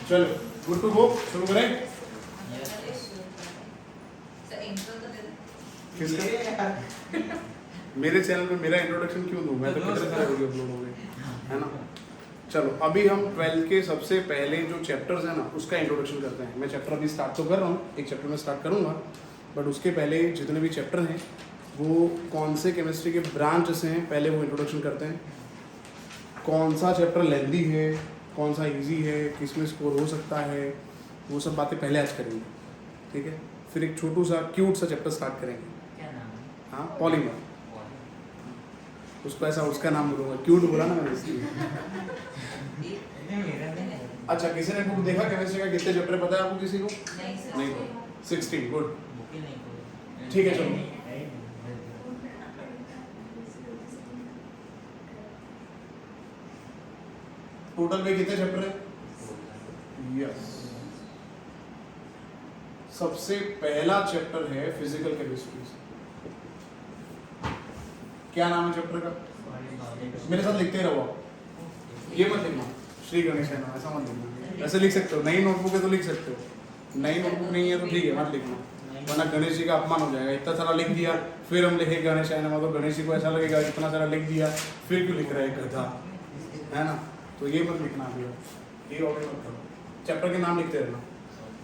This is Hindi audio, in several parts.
चलो गुड टू गो, शुरू करें। किसका? मेरे चैनल पे मेरा इंट्रोडक्शन क्यों दूं? मैं तो कितने सारे वीडियो अपलोड हो गए, है ना। चलो अभी हम 12th के सबसे पहले जो चैप्टर्स हैं ना उसका इंट्रोडक्शन करते हैं। मैं चैप्टर अभी स्टार्ट तो कर रहा हूँ, एक चैप्टर में स्टार्ट करूँगा, बट उसके पहले जितने भी चैप्टर हैं वो कौन से केमिस्ट्री के ब्रांच से हैं पहले वो इंट्रोडक्शन करते हैं। कौन सा चैप्टर लेंदी है, कौन सा इजी है, किस में स्कोर हो सकता है, वो सब बातें पहले आज करेंगे, ठीक है। फिर एक छोटू सा क्यूट सा चैप्टर स्टार्ट करेंगे। क्या नाम है? हाँ, पॉलीमर। उसको ऐसा उसका नाम बोलूँगा, क्यूट बोला ना मैंने इसलिए। अच्छा, किसी ने बुक देखा केमिस्ट्री का? कितने चैप्टर पता है आपको किसी को? नहीं पता। 16, गुड, ठीक है। चलो टोटल में कितने चैप्टर है? यस, सबसे पहला चैप्टर है फिजिकल केमिस्ट्री। क्या नाम है चैप्टर का? मेरे साथ लिखते रहो आप, ये मत लिखना श्री गणेश है ना, ऐसा मत लिखना। वैसे लिख सकते हो, नई नोटबुक है तो लिख सकते हो, नई नोटबुक नहीं है तो ठीक है मत लिखना, वरना गणेश जी का अपमान हो जाएगा। इतना सारा लिख दिया फिर हम लिखे गणेश है ना, तो गणेश जी को ऐसा लगेगा इतना सारा लिख दिया फिर क्यों लिख रहा है गधा, है ना। तो ये मत लिखना अभी, ये ऑर्डर मत करो, चैप्टर के नाम लिखते रहना।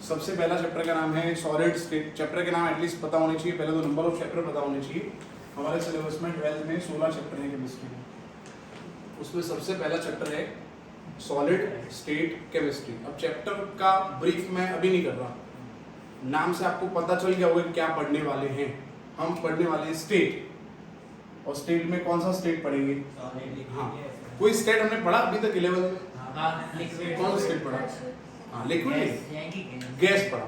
सबसे पहला चैप्टर का नाम है सॉलिड स्टेट। चैप्टर के नाम एटलीस्ट पता होने चाहिए, पहले तो नंबर ऑफ चैप्टर पता होने चाहिए। हमारे सिलेबस में 12th में 16 चैप्टर हैं केमिस्ट्री में, उसमें सबसे पहला चैप्टर है सॉलिड स्टेट केमिस्ट्री। अब चैप्टर का ब्रीफ मैं अभी नहीं कर रहा, नाम से आपको पता चल गया होगा क्या पढ़ने वाले हैं। हम पढ़ने वाले हैं स्टेट, और स्टेट में कौन सा स्टेट पढ़ेंगे? हाँ, कोई स्टेट हमने पढ़ा अभी तक 11 में? कौन सा स्टेट पढ़ा? हाँ, लिक्विड, गैस पढ़ा।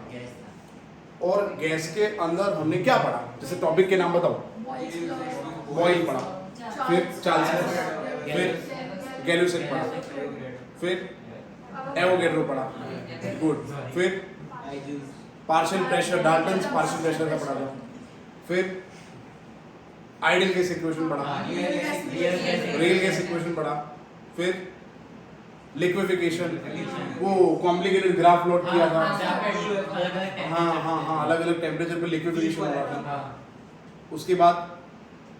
और गैस के अंदर हमने क्या पढ़ा? जैसे टॉपिक के नाम बताओ। बॉयल पढ़ा, फिर चार्ल्स, फिर गैल्यूसेट पढ़ा, फिर एवोगैड्रो पढ़ा, गुड। फिर partial pressure, Dalton's partial pressure का पढ़ा था। फिर आइडियल गैस इक्वेशन पढ़ा, रियल गैस इक्वेशन पढ़ा। फिर लिक्विफिकेशन, वो कॉम्प्लिकेटेड ग्राफ प्लॉट किया था। हाँ, अलग अलग टेम्परेचर पे लिक्विफिकेशन हुआ था। उसके बाद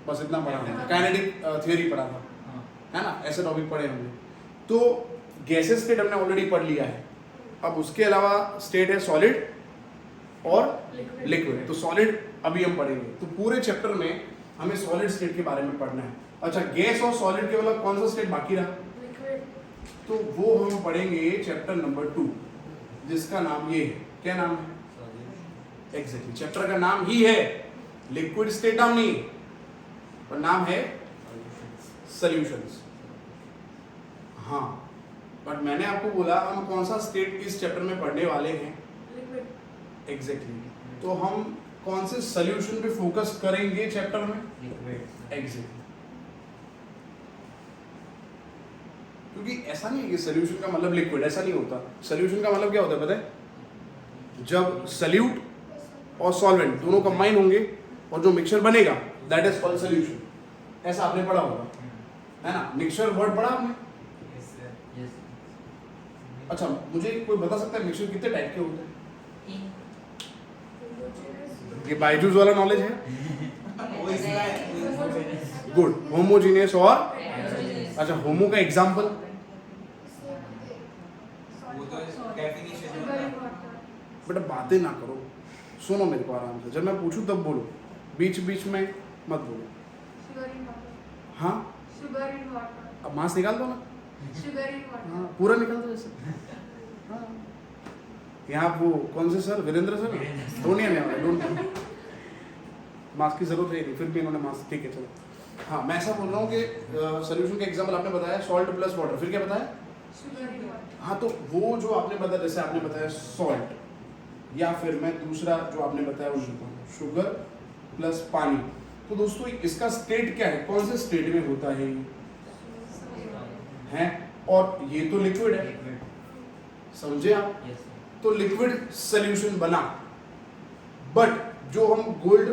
बस इतना पढ़ा हमने। काइनेटिक थ्योरी पढ़ा था, है ना, ऐसे टॉपिक पढ़े हमने। तो गैसेस स्टेट हमने ऑलरेडी पढ़ लिया है। अब उसके अलावा स्टेट है सॉलिड और लिक्विड। तो सॉलिड अभी हम पढ़ेंगे, तो पूरे चैप्टर में हमें सॉलिड स्टेट के बारे में पढ़ना है। अच्छा, गैस और सॉलिड के मतलब कौन सा स्टेट बाकी रहा? तो वो हम पढ़ेंगे चैप्टर नंबर 2, जिसका नाम ये है। क्या नाम है? एग्जैक्टली, चैप्टर का नाम ही है, लिक्विड स्टेट नाम नहीं, पर नाम है सॉल्यूशंस। हाँ, बट मैंने आपको बोला हम कौन सा स्टेट इस चैप्टर में पढ़ने वाले हैं? एग्जैक्टली, तो हम कौन से सॉल्यूशन पे फोकस करेंगे चैप्टर में? एग्जैक्टली, क्योंकि ऐसा नहीं है कि सॉल्यूशन का मतलब लिक्विड, ऐसा नहीं होता। सॉल्यूशन का मतलब क्या होता है पता है? जब सॉल्यूट और सॉल्वेंट दोनों कंबाइन होंगे और जो मिक्सचर बनेगा दैट इज कॉल्ड सॉल्यूशन। ऐसा आपने पढ़ा होगा, है ना। मिक्सचर वर्ड पढ़ा आपने? अच्छा, मुझे कोई बता सकता है मिक्सचर कितने टाइप के होते हैं? ये बायजूस वाला नॉलेज है? गुड, होमोजीनियस और अच्छा, होमो का एग्जांपल? बेटा बातें ना करो, सुनो मेरे को आराम से, जब मैं पूछूं तब बोलो, बीच बीच में मत बोलो। हाँ, अब मांस निकाल दो ना। हाँ, पूरा निकाल दो ऐसे। हाँ, यहाँ वो कौन से सर? वीरेंद्र सर, डोंट आने वाले, डोंट। मास्क की जरूरत है नहीं, फिर भी इन्होंने मास्क, ठीक है चलो। हाँ, मैं ऐसा बोल रहा हूँ कि सॉल्यूशन का एग्जांपल आपने बताया सॉल्ट प्लस वाटर, फिर क्या बताया? हाँ, तो वो जो आपने बताया, जैसे आपने बताया सॉल्ट, या फिर मैं दूसरा जो आपने बताया वो शुगर प्लस पानी। तो दोस्तों इसका स्टेट क्या है? कौन से स्टेट में होता है हैं? और ये तो लिक्विड है, समझे आप? तो लिक्विड सॉल्यूशन बना, बट जो हम गोल्ड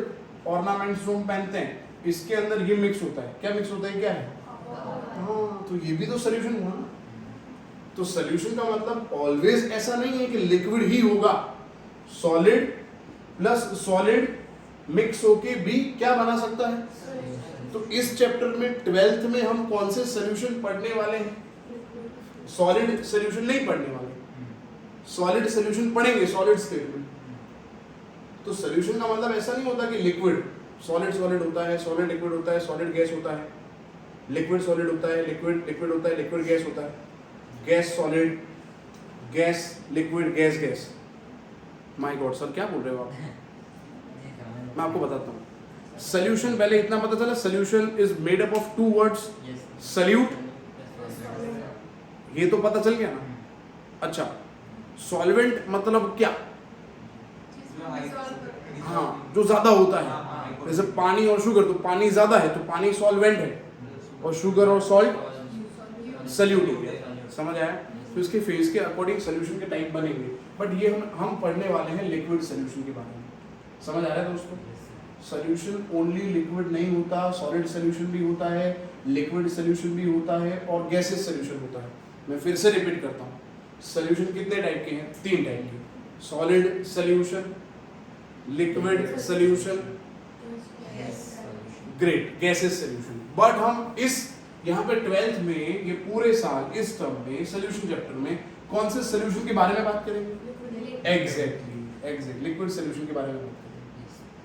ऑर्नामेंट्स जो हम पहनते हैं इसके अंदर ये मिक्स होता है। क्या मिक्स होता है? क्या है? हाँ, तो ये भी तो सॉल्यूशन हुआ ना। तो सॉल्यूशन का मतलब ऑलवेज ऐसा नहीं है कि लिक्विड ही होगा, सॉलिड प्लस सॉलिड मिक्स होके भी क्या बना सकता है। तो इस चैप्टर में 12th में हम कौन से सॉल्यूशन पढ़ने वाले हैं? सॉलिड सॉल्यूशन नहीं पढ़ने वाले, सॉलिड सॉल्यूशन पढ़ेंगे सॉलिड स्टेट में। तो सॉल्यूशन का मतलब ऐसा नहीं होता कि लिक्विड सॉलिड सॉलिड होता है, सॉलिड लिक्विड होता है, सॉलिड गैस होता है, लिक्विड सॉलिड होता है, लिक्विड लिक्विड होता है, लिक्विड गैस होता है, gas solid, gas liquid, gas gas. My God sir क्या बोल रहे हो आप? मैं आपको बताता हूँ। सॉल्यूशन पहले इतना पता चला, solution is made up of 2 words, solute, ये तो पता चल गया ना। अच्छा, सॉल्वेंट मतलब क्या? हाँ, जो ज्यादा होता है, जैसे पानी और शुगर, तो पानी ज्यादा है तो पानी सॉल्वेंट है, और शुगर और सॉल्ट सॉल्यूट हो गया। समझ आया? तो इसके फेज के अकॉर्डिंग सॉल्यूशन के टाइप बनेंगे, बट ये हम पढ़ने वाले हैं लिक्विड सॉल्यूशन के बारे में। समझ आ रहा है दोस्तों? सॉल्यूशन ओनली लिक्विड नहीं होता, सॉलिड सॉल्यूशन भी होता है, लिक्विड सॉल्यूशन भी होता है, और गैसेस सॉल्यूशन होता है। मैं फिर से रिपीट करता हूँ, सॉल्यूशन कितने टाइप के हैं? 3 टाइप के, solid solution, liquid solution, great gases solution. But हम इस यहाँ पे 12th में ये पूरे साल इस टर्म में सॉल्यूशन चैप्टर में कौन से सॉल्यूशन के बारे में बात करेंगे? एग्जैक्टली लिक्विड सॉल्यूशन के बारे में बात करेंगे।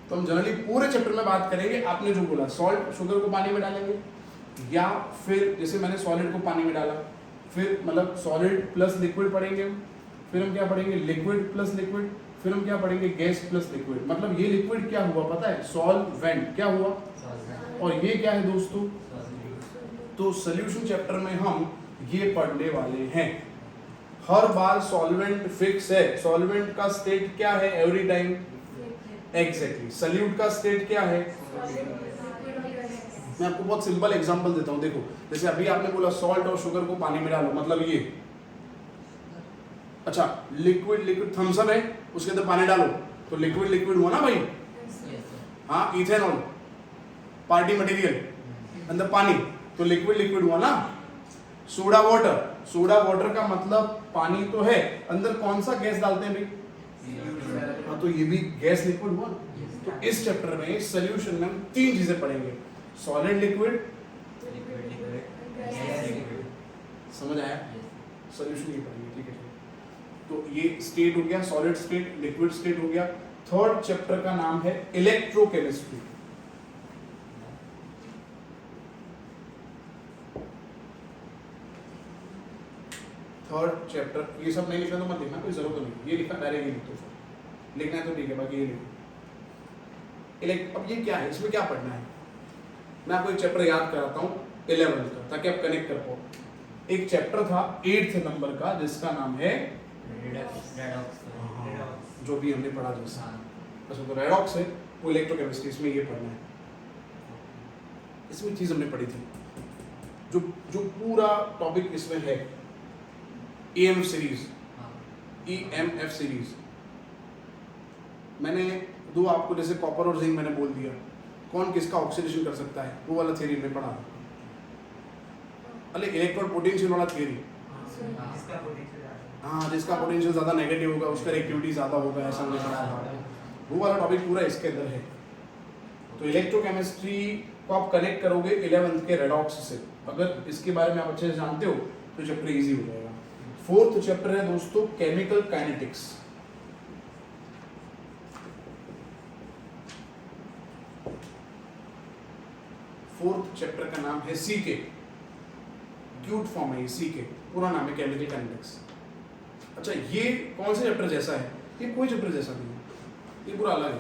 तो हम जनरली पूरे चैप्टर में बात करेंगे, आपने जो बोला सॉल्ट शुगर को पानी में डालेंगे, या फिर जैसे मैंने सॉलिड को पानी में डाला, फिर मतलब सॉलिड प्लस लिक्विड पढ़ेंगे, फिर हम क्या पढ़ेंगे? लिक्विड प्लस लिक्विड, फिर हम क्या पढ़ेंगे? Gas plus liquid. मतलब ये लिक्विड क्या हुआ पता है? सॉल्वेंट क्या हुआ, और ये क्या है दोस्तों? तो सॉल्यूशन चैप्टर में हम ये पढ़ने वाले हैं। हर बार सॉल्वेंट फिक्स है, सॉल्वेंट का स्टेट क्या है एवरी टाइम? एग्जैक्टली। सॉल्यूट का स्टेट क्या है? मैं आपको बहुत सिंपल एग्जांपल देता हूँ, देखो जैसे अभी आपने बोला सॉल्ट और शुगर को पानी में डालो, मतलब ये, अच्छा लिक्विड लिक्विड थम्स अप है, उसके अंदर पानी डालो तो लिक्विड लिक्विड हुआ ना भाई। हाँ, इथेनॉल पार्टी मटेरियल, अंदर पानी तो लिक्विड लिक्विड हुआ ना। सोडा वाटर, सोडा वाटर का मतलब पानी तो है, अंदर कौन सा गैस डालते हैं भाई? हाँ, तो ये भी गैस लिक्विड हुआ। तो इस चैप्टर में सॉल्यूशन में हम 3 चीजें पढ़ेंगे, सॉलिड लिक्विड, समझ आया? सॉल्यूशन ये पढ़ेंगे, ठीक है। तो ये स्टेट हो गया, सॉलिड स्टेट, लिक्विड स्टेट हो गया। थर्ड चैप्टर का नाम है इलेक्ट्रोकेमिस्ट्री। थर्ड चैप्टर, ये सब नहीं लिखा तो मत लिखना, कोई जरूरत नहीं, ये लिखा डायरेक्ट ही लिख दो, लिखना है तो ठीक है, बाकी ये लिखो। अब ये क्या है, इसमें क्या पढ़ना है? मैं आपको एक चैप्टर याद कराता हूँ 11th का, ताकि आप कनेक्ट कर पाओ। एक चैप्टर था 8th नंबर का जिसका नाम है जो भी हमने पढ़ा जैसा, बस वो रेडॉक्स है, वो इलेक्ट्रोकेमिस्ट्री, इसमें ये पढ़ना है। इसमें चीज हमने पढ़ी थी, जो पूरा टॉपिक इसमें है, EMF सीरीज, EMF सीरीज। मैंने 2 आपको जैसे कॉपर और जिंक मैंने बोल दिया, कौन किसका ऑक्सीडेशन कर सकता है, वो वाला थ्योरी में पढ़ा। अरे इलेक्ट्रॉन पोटेंशियल वाला थ्योरी, हाँ, जिसका पोटेंशियल ज़्यादा नेगेटिव होगा उसका रिएक्टिविटी ज़्यादा होगा, ऐसा मुझे पढ़ा था। वो वाला टॉपिक पूरा इसके अंदर है। तो इलेक्ट्रोकेमिस्ट्री को आप कनेक्ट करोगे 11th के रेडॉक्स से, अगर इसके बारे में आप अच्छे से जानते हो तो चैप्टर इजी हो जाएगा। 4th चैप्टर है दोस्तों केमिकल काइनेटिक्स। फोर्थ चैप्टर का नाम है सीके, क्यूट फॉर्म है ये, सीके पूरा नाम है केमिकल काइनेटिक्स। अच्छा, ये कौन से चैप्टर जैसा है? ये कोई चैप्टर जैसा नहीं है, ये पूरा अलग है,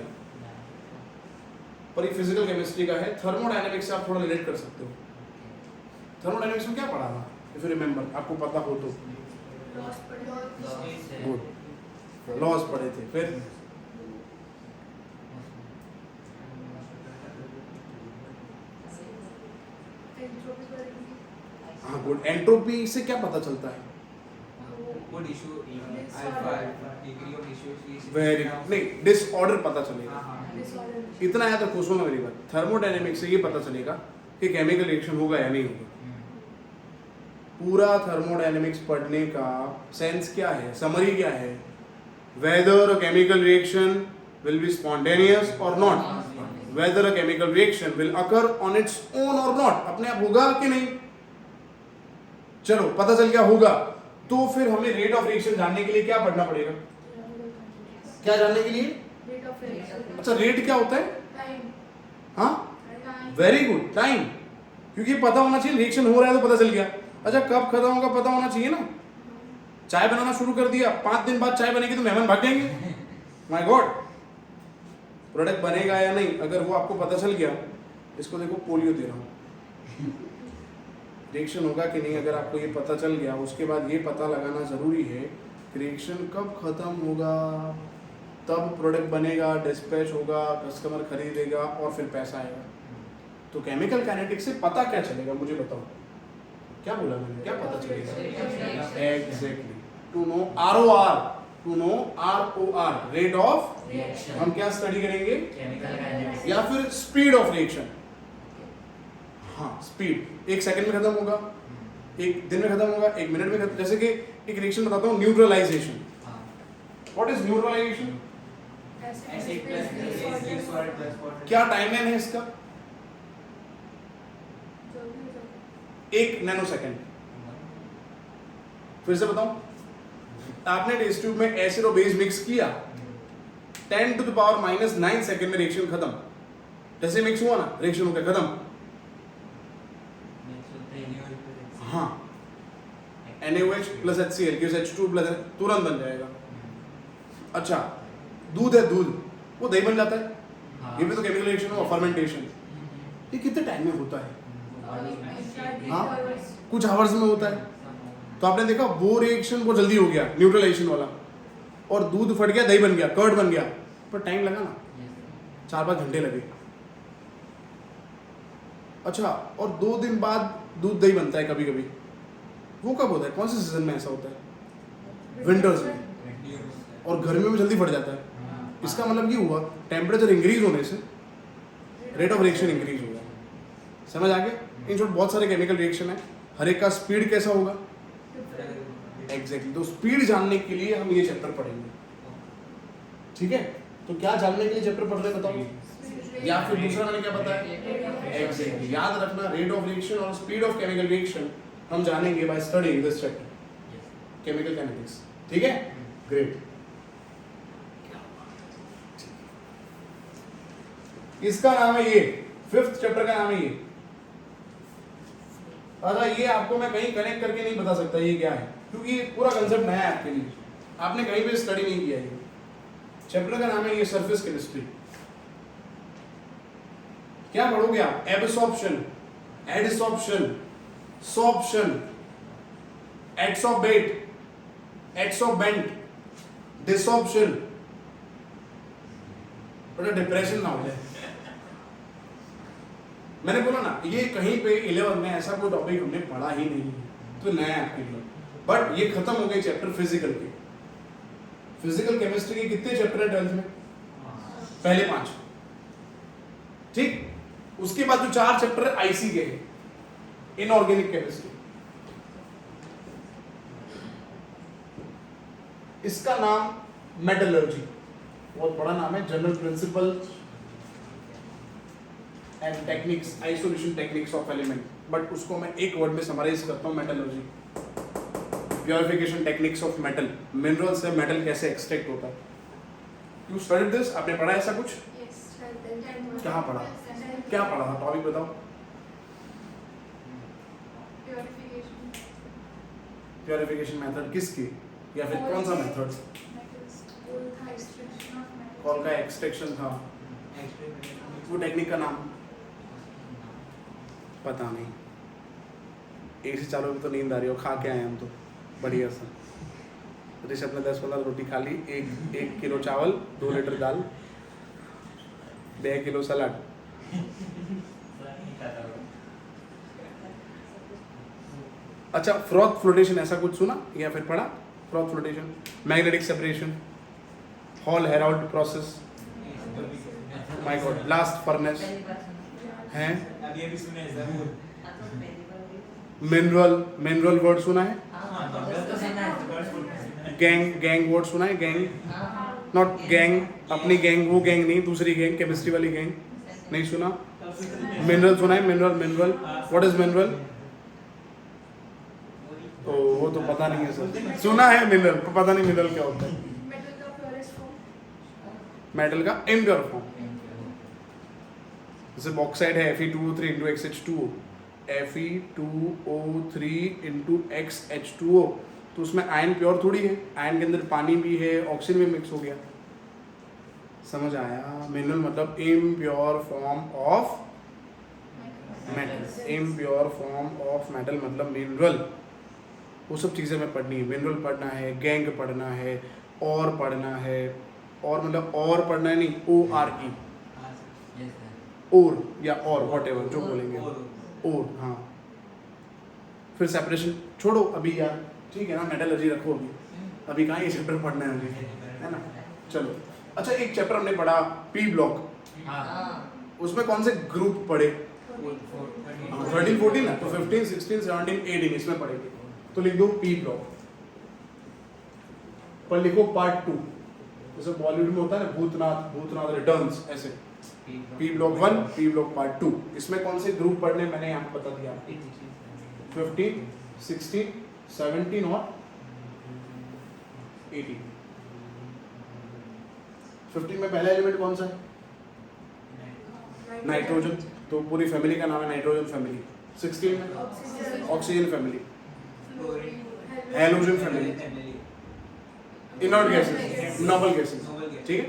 पर ये फिजिकल केमिस्ट्री का है। थर्मोडायनेमिक्स से आप थोड़ा रिलेट कर सकते हो। थर्मोडायनेमिक्स में क्या पढ़ा था, इफ यू रिमेंबर, आपको पता हो तो? गुड, लॉज पढ़े थे। फिर हाँ गुड, एंट्रोपी से क्या पता चलता है? वेरी नहीं, डिसऑर्डर पता चलेगा, इतना है तो खुश होना मेरी बात। थर्मोडायनेमिक्स से ये पता चलेगा कि केमिकल रिएक्शन होगा या नहीं होगा। पूरा थर्मोडायनेमिक्स पढ़ने का सेंस क्या है, समरी क्या है? Whether a chemical reaction will be spontaneous or not, whether a chemical reaction will occur on its own or not, अपने आप होगा कि नहीं। चलो पता चल गया होगा, तो फिर हमें रेट ऑफ रिएक्शन जानने के लिए क्या पढ़ना पड़ेगा? क्या जानने के लिए? अच्छा, रेट क्या होता है? हाँ, वेरी गुड, टाइम। क्योंकि पता होना चाहिए रिएक्शन हो रहा है तो पता चल गया। अच्छा, कब खत्म होगा पता होना चाहिए ना। चाय बनाना शुरू कर दिया, 5 दिन बाद चाय बनेगी तो मेहमान भाग जाएंगे। माय गॉड, प्रोडक्ट बनेगा या नहीं अगर वो आपको पता चल गया। इसको देखो, पोलियो दे रहा हूँ, रिएक्शन होगा कि नहीं अगर आपको ये पता चल गया। उसके बाद ये पता लगाना जरूरी है कि रिएक्शन कब खत्म होगा, तब प्रोडक्ट बनेगा, डिस्पैच होगा, कस्टमर खरीदेगा और फिर पैसा आएगा। तो केमिकल काइनेटिक्स से पता क्या चलेगा, मुझे बताओ। क्या बोला मैंने, क्या पता चलेगा? Exactly, to know ROR, to know ROR, rate of reaction. हम क्या स्टडी करेंगे? केमिकल काइनेटिक्स या फिर स्पीड ऑफ रिएक्शन। हाँ, स्पीड 1 सेकंड में खत्म होगा, 1 दिन में खत्म होगा, 1 मिनट में खत्म। जैसे कि एक रिएक्शन बताता हूँ, न्यूट्रलाइजेशन। What is neutralization? क्या टाइमलाइन है इसका? 1 नैनो सेकंड। फिर से बताऊं, आपने टेस्ट ट्यूब में एसिड और बेस मिक्स किया, 10⁻⁻⁹ सेकंड में रिएक्शन खत्म। जैसे मिक्स हुआ ना, रिएक्शन हो गया खत्म। हाँ, NaOH plus HCl gives H2 plus, तुरंत बन जाएगा। अच्छा, दूध है, दूध वो दही बन जाता है। हाँ। ये भी तो केमिकल रिएक्शन हुआ, फर्मेंटेशन। ये कितने टाइम में होता है? हाँ, कुछ आवर्स में होता है। तो आपने देखा वो रिएक्शन बहुत जल्दी हो गया, न्यूट्रलाइजेशन वाला, और दूध फट गया, दही बन गया, कर्ड बन गया, पर टाइम लगा ना, 4-5 घंटे लगे। अच्छा, और 2 दिन बाद दूध दही बनता है कभी कभी। वो कब होता है, कौन से सीजन में ऐसा होता है? विंटर्स में, और गर्मियों में जल्दी फट जाता है। इसका मतलब ये हुआ, टेम्परेचर इंक्रीज होने से रेट ऑफ रिएक्शन इंक्रीज होगा। समझ आ गया? इन शॉर्ट बहुत सारे केमिकल रिएक्शन है, हर एक का स्पीड कैसा होगा? एग्जैक्टली। तो स्पीड जानने के लिए हम ये चैप्टर पढ़ेंगे, ठीक है? तो क्या जानने के लिए चैप्टर पढ़ रहे हैं बताओ? या फिर दूसरा मैंने क्या बताया? एग्जैक्टली, याद रखना, रेट ऑफ रिएक्शन और स्पीड ऑफ केमिकल रिएक्शन हम जानेंगे by studying this chapter, chemical kinetics. ठीक है, ग्रेट। इसका नाम है ये, 5th चैप्टर का नाम है ये। अच्छा, ये आपको मैं कहीं कनेक्ट करके नहीं बता सकता ये क्या है, क्योंकि ये पूरा कंसेप्ट नया है आपके लिए, आपने कहीं पे स्टडी नहीं किया है। चैप्टर का नाम है ये सरफेस केमिस्ट्री। क्या पढ़ोगे आप? Absorption, adsorption, sorption, adsorbate, adsorbent, desorption. बड़ा डिप्रेशन ना हो जाए। मैंने बोला ना, ये कहीं पे 11 में ऐसा कोई टॉपिक हमने पढ़ा ही नहीं है, तो नया है आपके लिए। बट ये खत्म हो गए चैप्टर फिजिकल के। फिजिकल केमिस्ट्री के कितने चैप्टर है 12th में? पहले 5, ठीक। उसके बाद जो 4 चैप्टर है आईसी के, इनऑर्गेनिक केमिस्ट्री। इसका नाम मेटलर्जी, बहुत बड़ा नाम है, general principle and techniques, isolation techniques of element. But उसको मैं एक वर्ड में समराइज करता हूँ, metallurgy. Purification techniques of metal, mineral से मेटल कैसे एक्सट्रैक्ट होता है। You studied this? आपने पढ़ा ऐसा कुछ? कहाँ पढ़ा? क्या पढ़ा था? टॉपिक बताओ। प्योरिफिकेशन मेथड किसकी, या फिर कौन सा मेथड? कॉल का एक्सट्रैक्शन था। वो टेक्निक का नाम पता नहीं। एसी चालू में तो नींद आ रही हो, खा के आए हम तो बढ़िया सा। ऋषभ ने 10-15 रोटी खा ली, 1 किलो चावल, 2 लीटर दाल, 2 किलो सलाद। अच्छा, फ्रॉथ फ्लोटेशन ऐसा कुछ सुना या फिर पढ़ा? Froth flotation, magnetic separation, hall Herald process, my God, blast furnace हैं। अभी सुने जरूर। मिनरल वर्ड सुना है? गैंग वर्ड सुना है? गैंग, नॉट गैंग अपनी गैंग, वो गैंग नहीं, दूसरी गैंग, केमिस्ट्री वाली गैंग, नहीं सुना? मिनरल सुना है? Mineral what is mineral? तो वो तो पता नहीं है सर, सुना है मिनरल, पता नहीं मिनरल क्या होता है। मेटल का इम्प्योर फॉर्म, जैसे बॉक्साइड है Fe2O3 into XH2O, Fe2O3 into XH2O, तो उसमें आयन प्योर थोड़ी है, आयन के अंदर पानी भी है, ऑक्सीजन भी मिक्स हो गया। समझ आया? मिनरल मतलब impure form of metal, impure form of metal मतलब मिनरल। वो सब चीज़ें हमें पढ़नी है, मिनरल पढ़ना है, गैंग पढ़ना है, और पढ़ना है, और मतलब और पढ़ना है नहीं, ORE, और या और व्हाटएवर जो बोलेंगे, और हाँ। फिर सेपरेशन छोड़ो अभी यार, ठीक है ना, मेटलर्जी रखो अभी कहाँ ये चैप्टर पढ़ना है अभी, है ना। चलो अच्छा, एक चैप्टर हमने पढ़ा पी ब्लॉक, उसमें कौन से ग्रुप पढ़े? 13 14 ना, तो 15 16 17 18 इसमें पढ़ेंगे। तो लिख दो पी ब्लॉक, पर लिखो पार्ट 2, जैसे बॉलीवुड में होता है ना भूतनाथ रिटर्न्स, ऐसे P block 1, P block part 2। इसमें कौन से ग्रुप पढ़ने मैंने यहाँ बता दिया, 15 16 17 और 18। 15 में पहला एलिमेंट कौन सा है? नाइट्रोजन, तो पूरी फैमिली का नाम है नाइट्रोजन फैमिली। 16 में oxygen family, halogen family, inert gases, noble gases, ठीक है।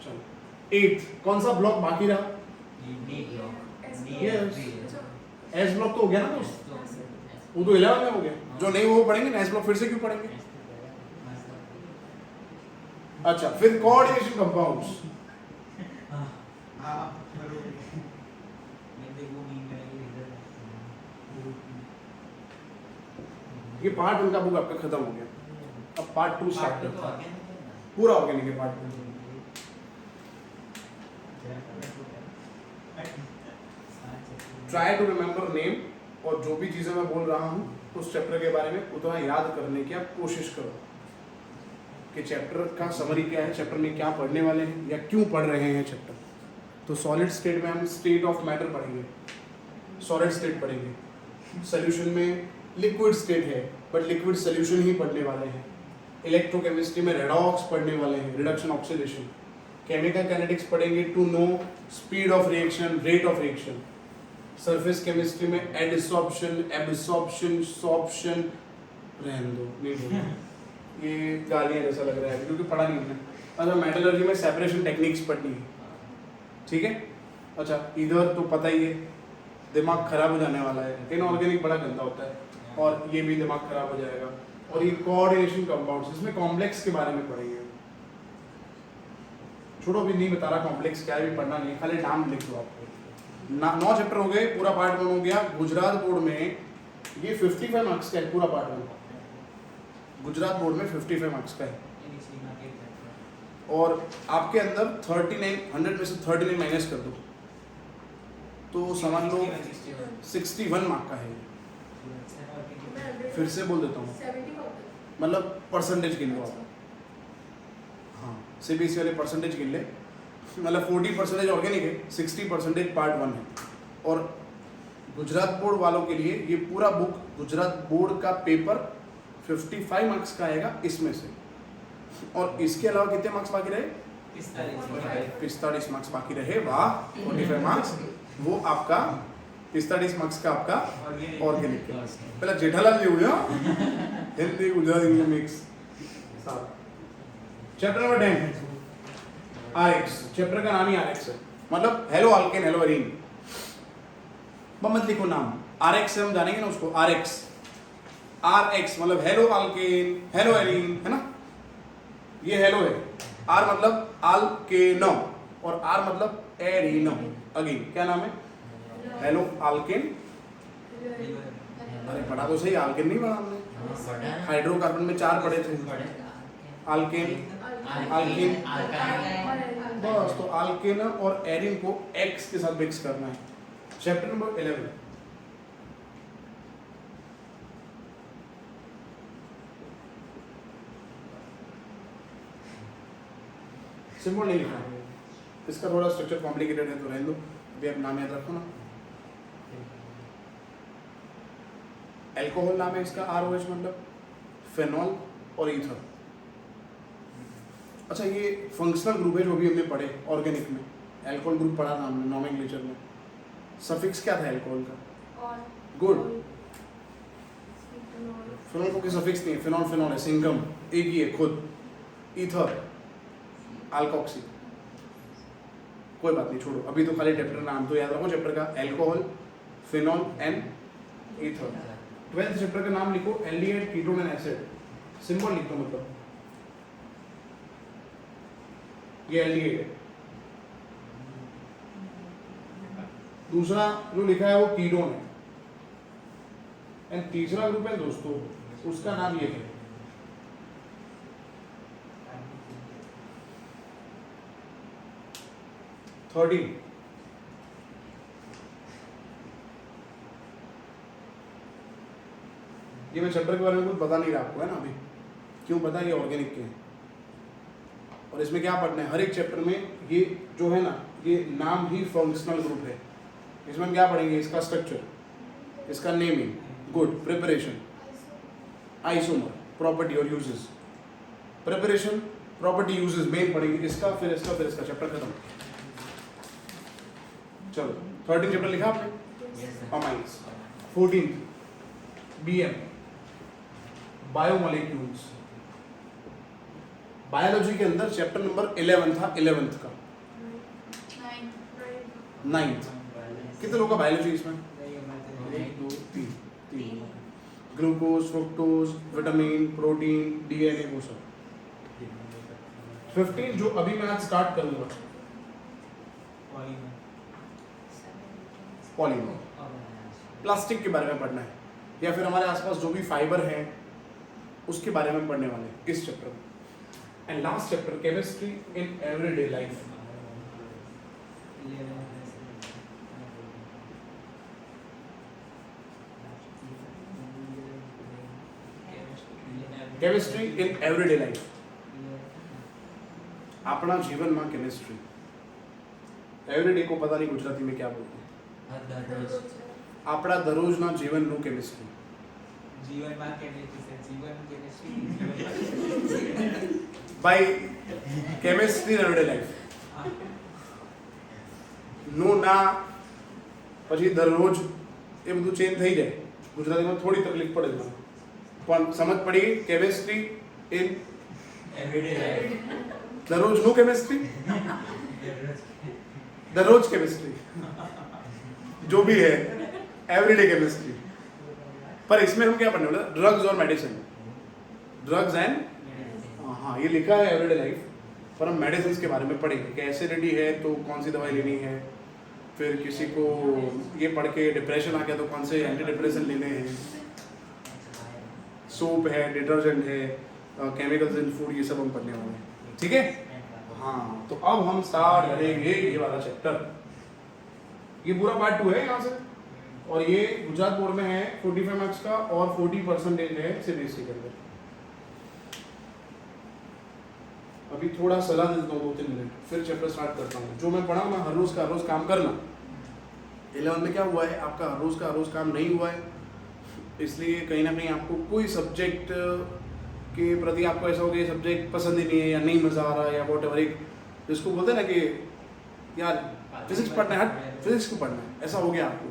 चलो 8 कौन सा ब्लॉक बाकी रहा? एस ब्लॉक तो हो गया ना दोस्त, वो तो 11 में हो गया, जो नहीं वो पढ़ेंगे ना, एस ब्लॉक फिर से क्यों पढ़ेंगे? अच्छा, फिर कोऑर्डिनेशन कंपाउंड्स, ये पार्ट उनका बुक आपका खत्म हो गया, अब पार्ट 2 स्टार्ट करते हैं। पूरा ऑर्गेनिक है part 2। Try to remember name, और जो भी चीजें मैं बोल रहा हूँ उस चैप्टर के बारे में उतना याद करने की आप कोशिश करो कि चैप्टर का समरी क्या है, चैप्टर में क्या पढ़ने वाले हैं या क्यों पढ़ रहे हैं चैप्टर। तो सॉलिड स्टेट में हम स्टेट ऑफ मैटर पढ़ेंगे, सॉलिड स्टेट पढ़ेंगे, सोल्यूशन में लिक्विड स्टेट है बट लिक्विड सोल्यूशन ही पढ़ने वाले हैं। इलेक्ट्रोकेमिस्ट्री में रेडॉक्स पढ़ने वाले हैं, रिडक्शन ऑक्सीडेशन। केमिकल काइनेटिक्स पढ़ेंगे to know speed of reaction, rate of reaction. Surface chemistry में एडिसॉर्प्शन, एब्सॉर्प्शन, सॉर्प्शन, रहने दो नहीं बोलना ये गालियाँ जैसा लग रहा है क्योंकि पढ़ा नहीं हमने। अच्छा, मेटलर्जी में सेपरेशन टेक्निक्स पढ़नी है, ठीक है। अच्छा, इधर तो पता ही है दिमाग खराब हो जाने वाला है, इनऑर्गेनिक बड़ा गंदा होता है और ये भी दिमाग खराब हो जाएगा। और ये कोऑर्डिनेशन कंपाउंड्स, इसमें कॉम्प्लेक्स के बारे में पढ़ेंगे। छोड़ो अभी नहीं बता रहा कॉम्प्लेक्स क्या है, भी पढ़ना नहीं, खाली नाम लिख दो आपको। 9 चैप्टर हो गए, पूरा पार्ट 1 हो गया। गुजरात बोर्ड में ये 55 मार्क्स का है पूरा पार्ट 1, गुजरात बोर्ड में 55 मार्क्स का है। और आपके अंदर 39, 100 में से 39 माइनस कर दो तो समझ लो 61 मार्क का है। फिर से बोल देता हूँ, मतलब परसेंटेज गिन लो आप। हाँ, CBSE वाले परसेंटेज गिन ले, मतलब 40% ऑर्गेनिक है, 60% पार्ट 1 है। और गुजरात बोर्ड वालों के लिए ये पूरा बुक, गुजरात बोर्ड का पेपर 55 मार्क्स का आएगा इसमें से। और इसके अलावा कितने मार्क्स बाकी रहे? 45 मार्क्स बाकी रहे। वाह, 45 मार्क्स वो आपका 45 मार्क्स का आपका ऑर्गेनिक। पहला जेठालाल जी हुए Hindi Gujarati English mix. Chapter number 10 RX, chapter का नाम ही RX है, मतलब हेलो अल्केन हेलो एरीन। मत लिखो नाम, RX से हम जानेंगे ना उसको। RX मतलब हेलो अल्केन हेलो एरीन, है ना। ये हेलो है, R मतलब अल्केनो और R मतलब एरीनो। अगेन क्या नाम है? Hello alkane. अरे पढ़ा तो सही, अल्केन नहीं पढ़ा हमने? हाइड्रोकार्बन में 4 पढ़े थे, अल्केन अल्केन, बस। तो अल्केन और एरीन को X के साथ मिक्स करना है। चैप्टर नंबर 11 सिंबल नहीं लिखना, इसका थोड़ा स्ट्रक्चर कॉम्प्लिकेटेड है तो रहने दो, अभी आप नाम याद रखो ना। अल्कोहल नाम है इसका, ROH मतलब फेनॉल और ईथर। अच्छा ये फंक्शनल ग्रुप है जो भी हमने पढ़े ऑर्गेनिक में, अल्कोहल ग्रुप पढ़ा था हमने नोमेनक्लेचर में। सफिक्स क्या था अल्कोहल का? गुड। फिनॉल को कोई सफिक्स नहीं है, फिनॉल फिनॉल है, सिंगम एक ही है खुद। ईथर अल्कोक्सी, कोई बात नहीं छोड़ो, अभी तो खाली चैप्टर नाम तो याद रखो चैप्टर का, alcohol phenol and ether. 12th chapter का नाम लिखो aldehyde ketone and acid, symbol लिख दो, मतलब ये एल्डिहाइड है। दूसरा जो लिखा है वो कीटोन है, एंड तीसरा ग्रुप है दोस्तों, उसका नाम ये है थर्टीन। ये मैं चैप्टर के बारे में कुछ बता नहीं रहा आपको, है ना अभी, क्यों पता है, ये ऑर्गेनिक के हैं और इसमें क्या पढ़ना है हर एक चैप्टर में, ये जो है ना ये नाम ही फंक्शनल ग्रुप है। इसमें हम क्या पढ़ेंगे, इसका स्ट्रक्चर, इसका naming, good, preparation, isomer, property और यूजेस, प्रिपरेशन प्रॉपर्टी यूजेस मेन पढ़ेंगे, इसका फिर इसका फिर इसका, चैप्टर खत्म। चलो 13 चैप्टर लिखा आपने, अमाइंस। 14 BM बायोमोलिक्यूल्स, बायोलॉजी के अंदर चैप्टर नंबर 11 था, 11th का 9th। कितने लोगों का बायोलॉजी इसमें? 1 2 3 glucose, fructose, vitamin, protein, DNA, वो सब। 15 जो अभी मैं आज स्टार्ट करूंगा, पॉलीमर, प्लास्टिक के बारे में पढ़ना है, या फिर हमारे आसपास जो भी फाइबर है उसके बारे में पढ़ने वाले हैं इस चैप्टर में। And last chapter chemistry in everyday life. Chemistry in everyday life, अपना जीवन में केमिस्ट्री। एवरीडे को पता नहीं गुजराती में क्या बोलते हैं, अपना दररोज ना जीवन નું केमिस्ट्री, जीवन में केमिस्ट्री, जीवन chemistry by chemistry in everyday life. નો ના પછી દરરોજ એ બધું ચેન્જ થઈ જાય, ગુજરાતીમાં થોડી તકલીફ પડે છે પણ સમજ પડી ગઈ। કેમિસ્ટ્રી ઇન एवरीडे लाइफ, દરરોજ નું કેમિસ્ટ્રી, दररोज केमिस्ट्री जो भी है एवरीडे केमिस्ट्री। पर इसमें हम क्या पढ़ने वाले, ड्रग्स और मेडिसिन, ड्रग्स एंड, हाँ ये लिखा है एवरीडे लाइफ, पर हम मेडिसिन के बारे में पढ़ेंगे कि एसिडिटी है तो कौन सी दवाई लेनी है, फिर किसी को ये पढ़ के डिप्रेशन आ गया तो कौन से एंटी डिप्रेशन लेने हैं, सोप है, डिटर्जेंट है, केमिकल्स इन फूड, ये सब हम पढ़ने वाले हैं, ठीक है। हाँ तो अब हम स्टार्ट करेंगे ये वाला चैप्टर। ये पूरा पार्ट 2 है यहाँ से, और ये गुजरात बोर्ड में है 45 मार्क्स का और 40% है CBSE के अंदर। अभी थोड़ा सलाह दे देता हूँ 2-3 मिनट, फिर चैप्टर स्टार्ट करता हूँ। जो मैं पढ़ा ना हर रोज का रोज काम करना। 11 में क्या हुआ है, आपका हर रोज काम नहीं हुआ है, इसलिए कहीं ना कहीं आपको कोई सब्जेक्ट के प्रति आपको ऐसा हो गया सब्जेक्ट पसंद ही नहीं है या नहीं मज़ा आ रहा है या वॉट एवर, एक जिसको बोलते हैं ना कि यार फिजिक्स पढ़ना है, फिजिक्स को पढ़ना है, ऐसा हो गया आपको,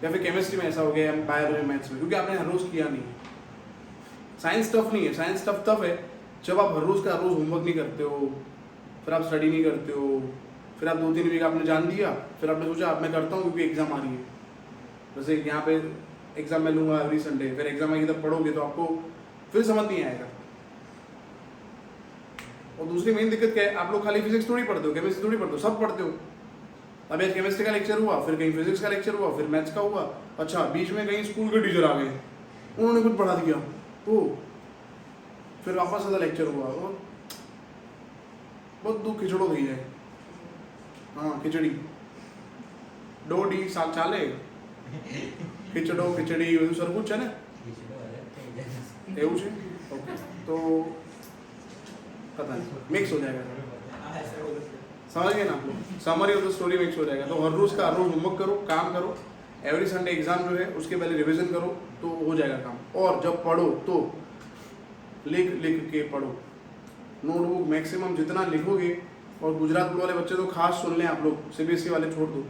या फिर केमिस्ट्री में ऐसा हो गया, बायोलॉजी मैथ्स में, क्योंकि आपने हर रोज़ किया नहीं है। साइंस टफ नहीं है, साइंस टफ है जब आप हर रोज़ का रोज़ होमवर्क नहीं करते हो, फिर आप स्टडी नहीं करते हो, फिर आप 2-3 वीक आपने जान दिया, फिर आपने सोचा अब मैं करता हूँ क्योंकि एग्ज़ाम आ रही है। जैसे यहाँ पे एग्ज़ाम मैं लूँगा एवरी संडे, फिर एग्ज़ाम आएगी तब पढ़ोगे तो आपको फिर समझ नहीं आएगा। और दूसरी मेन दिक्कत क्या है, आप लोग खाली फिजिक्स थोड़ी पढ़ते हो, केमिस्ट्री थोड़ी पढ़ते हो, सब पढ़ते हो। अभी आज केमिस्ट्री का लेक्चर हुआ, फिर कहीं फिजिक्स का लेक्चर हुआ, फिर मैथ्स का हुआ, अच्छा बीच में कहीं स्कूल के टीचर आ गए, उन्होंने कुछ पढ़ा दिया, तो फिर वापस आधा लेक्चर हुआ, और बहुत दुख खिचड़ो थी जाए। हाँ खिचड़ी डोडी साग चाले खिचड़ो खिचड़ी બધું સરખું છે ને, એવું છે, ओके तो पता नहीं मिक्स हो जाएगा। ऐसा बोलो सर। समझ गए ना आप लोग? Summary of the story mix हो जाएगा। तो हर रोज का हर रोज होमवर्क करो, काम करो, एवरी संडे एग्जाम जो है उसके पहले रिवीजन करो तो हो जाएगा काम। और जब पढ़ो तो लिख लिख के पढ़ो, नोटबुक मैक्सिमम जितना लिखोगे। और गुजरात बोर्ड वाले बच्चे तो खास सुन लें आप लोग, सीबीएसई वाले छोड़ दो,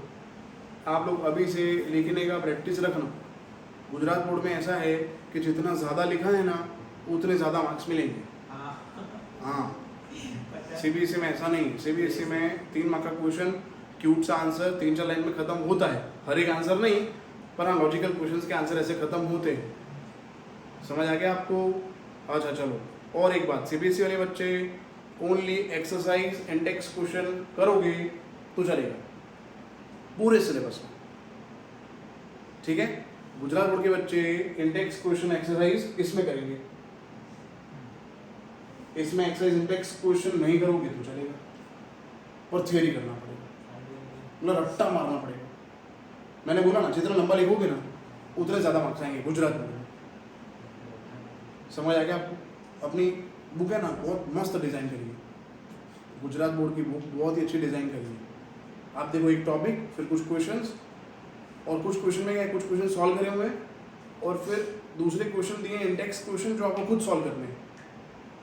आप लोग अभी से लिखने का प्रैक्टिस रखना। गुजरात बोर्ड में ऐसा है कि जितना ज़्यादा लिखा है ना उतने ज़्यादा मार्क्स मिलेंगे। हाँ, सीबीएसई में ऐसा नहीं। सीबीएसई में 3 मार्क का क्वेश्चन, क्यूट सा आंसर 3-4 लाइन में ख़त्म होता है। हर एक आंसर नहीं, पर हाँ लॉजिकल क्वेश्चंस के आंसर ऐसे ख़त्म होते हैं। समझ आ गया आपको? अच्छा चलो, और एक बात, सीबीएसई वाले बच्चे only exercise and text question करोगे तो चलेगा पूरे सिलेबस में, ठीक है? गुजरात बोर्ड के बच्चे इंडेक्स क्वेश्चन एक्सरसाइज इसमें करेंगे, इसमें एक्सरसाइज इंडेक्स क्वेश्चन नहीं करोगे तो चलेगा, और थियरी करना पड़ेगा, मतलब रट्टा मारना पड़ेगा। मैंने बोला ना, जितना लंबा लिखोगे ना उतने ज़्यादा मार्क्स आएंगे गुजरात बोर्ड में। समझ आ गया आपको? अपनी बुक है ना, बहुत मस्त डिज़ाइन करी है गुजरात बोर्ड की बुक, बहुत ही अच्छी डिज़ाइन करी है। आप देखो, एक टॉपिक, फिर कुछ क्वेश्चंस, और कुछ क्वेश्चन में क्या है, कुछ क्वेश्चन सॉल्व करे हुए हैं, और फिर दूसरे क्वेश्चन दिए इंडेक्स क्वेश्चन जो आपको खुद सॉल्व करने हैं।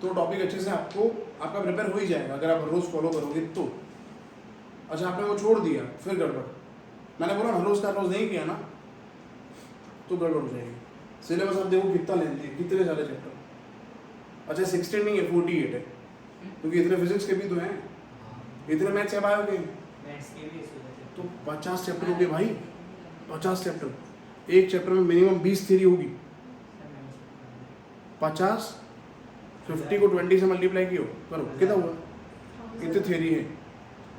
तो टॉपिक अच्छे से आपका प्रिपेयर हो ही जाएगा अगर आप रोज़ फॉलो करोगे तो। अच्छा, आपने वो छोड़ दिया फिर गड़बड़। मैंने बोला हर रोज़ का रोज़ नहीं किया ना तो गड़बड़ हो जाएगी। सिलेबस आप देखो कितना लेंथ है, कितने सारे चैप्टर। अच्छा 16 नहीं है, 48 है, क्योंकि इतने फिजिक्स के भी तो हैं, इतने मैथ्स या बायो के, मैथ्स के भी इस वजह से। तो 50 चैप्टर हो गए भाई, 50 चैप्टर। एक चैप्टर में मिनिमम 20 थ्योरी होगी। 50 50 को 20 से मल्टीप्लाई किया करो, कितना हुआ? कितने थ्योरी है?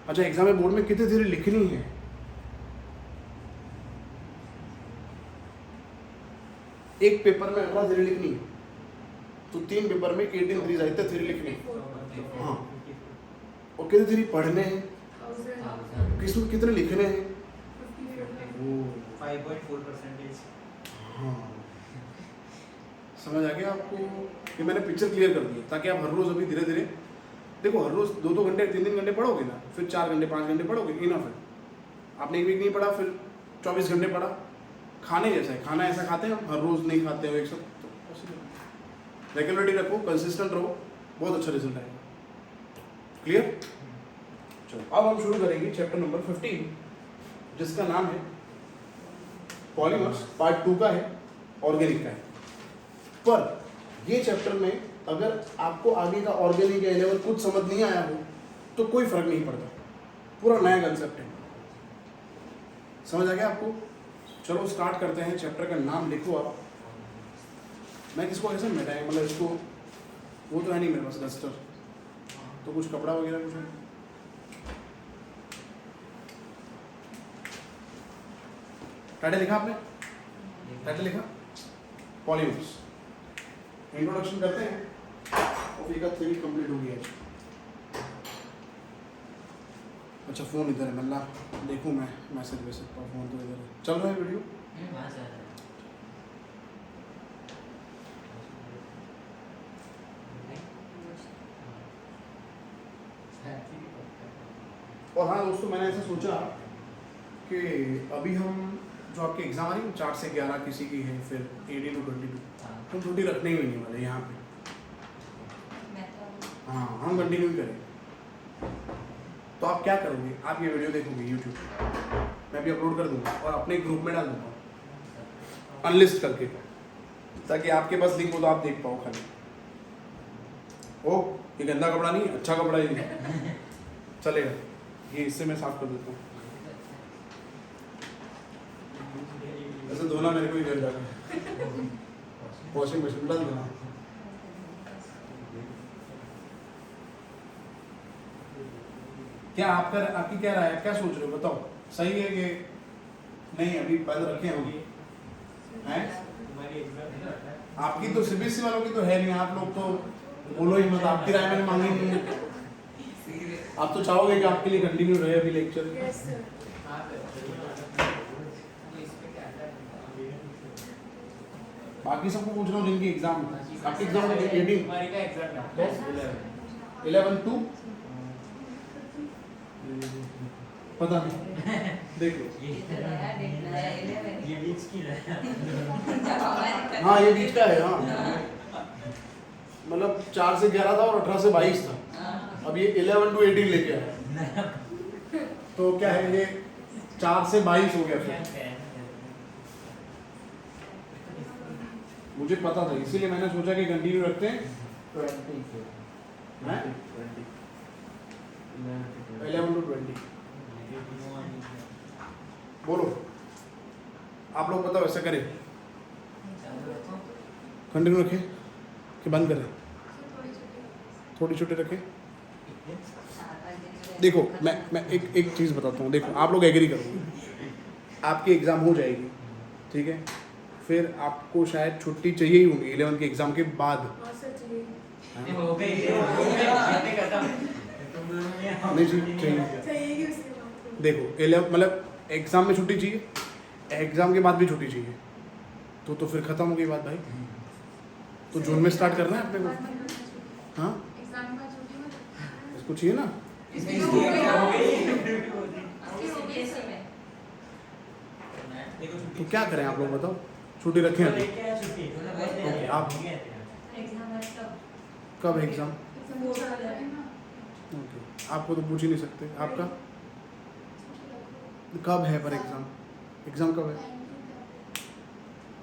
अच्छा, एग्जाम में बोर्ड में कितनी थ्योरी लिखनी है? एक पेपर में 18 थ्योरी लिखनी है, तो 3 पेपर में 18 थ्योरी इतने थ्योरी लिखनी है। हाँ, और कितने थ्योरी पढ़ने हैं, किसमें कितने लिखने हैं? 5.4%। हाँ, समझ आ गया आपको? ये मैंने पिक्चर क्लियर कर दी ताकि आप हर रोज़ अभी धीरे धीरे देखो, हर रोज़ 2-2 घंटे 3-3 घंटे पढ़ोगे ना, फिर 4 घंटे 5 घंटे पढ़ोगे, इनफ है। आपने एक वीक नहीं पढ़ा, फिर 24 घंटे पढ़ा। खाने जैसा है, खाना ऐसा खाते हैं हम, हर रोज़ नहीं खाते हो एक साथ, तो रेगुलरिटी रखो, कंसिस्टेंट रहो, बहुत अच्छा रिजल्ट आएगा। क्लियर? चलो, अब हम शुरू करेंगे चैप्टर नंबर 15, जिसका नाम है पॉलीमर्स, पार्ट 2 का है, ऑर्गेनिक का है। पर ये चैप्टर में अगर आपको आगे का ऑर्गेनिक या लेवल कुछ समझ नहीं आया हो तो कोई फर्क नहीं पड़ता, पूरा नया कंसेप्ट है। समझ आ गया आपको? चलो स्टार्ट करते हैं। चैप्टर का नाम लिखो आप। मैं किसको ऐसे मिटाएं, मतलब इसको, वो तो है नहीं मेरे पास डस्टर, तो कुछ कपड़ा वगैरह कुछ है? टाइटल लिखा आपने? टाइटल लिखा? पॉलीमर्स। इंट्रोडक्शन करते हैं और फिर का थ्योरी कंप्लीट हो गया। अच्छा, फ़ोन इधर है, मल्ला देखूँ मैं मैसेज वैसेज पर, फ़ोन तो इधर है। चल रहा है वीडियो? और हाँ दोस्तों, मैंने ऐसा सोचा कि अभी हम जो आपके एग्ज़ाम आ रही है 4 से 11 किसी की है, फिर 18 to 22, हम छुट्टी रखने ही नहीं वाले यहाँ पे। हाँ, हम कंटिन्यू करें। तो आप क्या करोगे, आप ये वीडियो देखोगे यूट्यूब, मैं भी अपलोड कर दूंगा और अपने ग्रुप में डाल दूंगा अनलिस्ट करके, ताकि आपके पास लिंक हो तो आप देख पाओ खाली। ओ, ये गंदा कपड़ा नहीं, अच्छा कपड़ा ही नहीं चलेगा, ये इससे मैं साफ कर देता हूँ। ऐसे धोना मेरे को ही घर जाकर वॉशिंग मशीन डाल देना। क्या आपकी क्या राय है, क्या सोच रहे हो, बताओ? सही है कि नहीं? अभी बंद रखे होंगे हैं? आपकी तो सीबीएसई वालों की तो है नहीं, आप लोग तो बोलो ही मत, आपकी राय मैंने मांगी नहीं। आप तो चाहोगे कि आपके लिए कंटिन्यू रहे अभी लेक्चर? बाकी सबको पूछ रहा हूँ जिनकी एग्जाम, आपकी एग्जाम 18 11 टू पता नहीं, देख लो। ये बीच की है। हाँ ये बीच का है, हाँ मतलब 4 से 11 था और 18 से 22 था। अब ये 11 to 18 लेके आया, तो क्या है ये 4 से 22 हो गया फिर। मुझे पता था, इसीलिए मैंने सोचा कि कंटिन्यू रखते हैं। 11 to 20 बोलो, आप लोग बताओ ऐसा करें, कंटिन्यू रखें कि बंद करें? थोड़ी छुट्टी रखें। देखो मैं एक चीज़ बताता हूँ, देखो आप लोग एग्री करोगे, आपकी एग्ज़ाम हो जाएगी, ठीक है, फिर आपको शायद छुट्टी चाहिए ही होगी 11 के एग्ज़ाम के बाद। नहीं चाहिए, देखो 11 मतलब एग्ज़ाम में छुट्टी चाहिए, एग्ज़ाम के बाद भी छुट्टी चाहिए, तो फिर ख़त्म हो गई बात भाई। तो जून में स्टार्ट करना है अपने को। हाँ इसको चाहिए ना। तो क्या करें आप लोग बताओ, छुट्टी रखें अभी? ओके, आप कब एग्ज़ाम? ओके, आपको तो पूछ ही नहीं सकते, आपका कब है पर एग्ज़ाम? एग्ज़ाम कब है?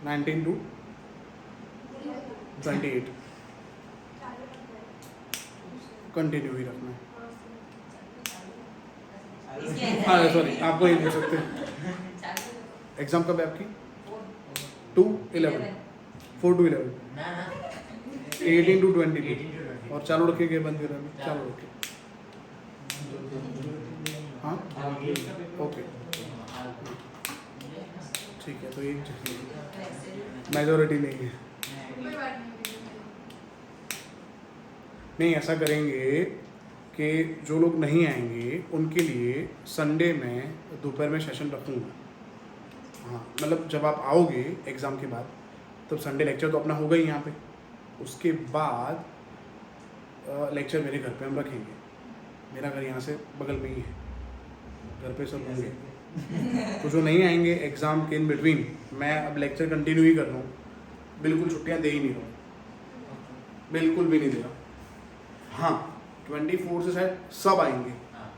19 to 28 कंटिन्यू ही रखना है। हाँ सॉरी, आपको ही पूछ सकते हैं। एग्ज़ाम कब है आपकी? 2 11 4 to 11 18 to 22 और चालू रखेंगे बंद करें अभी, चालू रखें। हाँ ओके ठीक है, तो एक मेजॉरिटी नहीं है। नहीं ऐसा करेंगे कि जो लोग नहीं आएंगे उनके लिए संडे में दोपहर में सेशन रखूँगा। हाँ मतलब जब आप आओगे एग्ज़ाम के बाद तब संडे लेक्चर तो अपना होगा ही यहाँ पे, उसके बाद लेक्चर मेरे घर पे हम रखेंगे। मेरा घर यहाँ से बगल में ही है, घर पे सब होंगे। तो जो नहीं आएंगे एग्ज़ाम के इन बिटवीन, मैं अब लेक्चर कंटिन्यू ही कर रहा हूँ, बिल्कुल छुट्टियाँ दे ही नहीं रहा हूँ, बिल्कुल भी नहीं दे रहा। हाँ 24 से शायद सब आएंगे,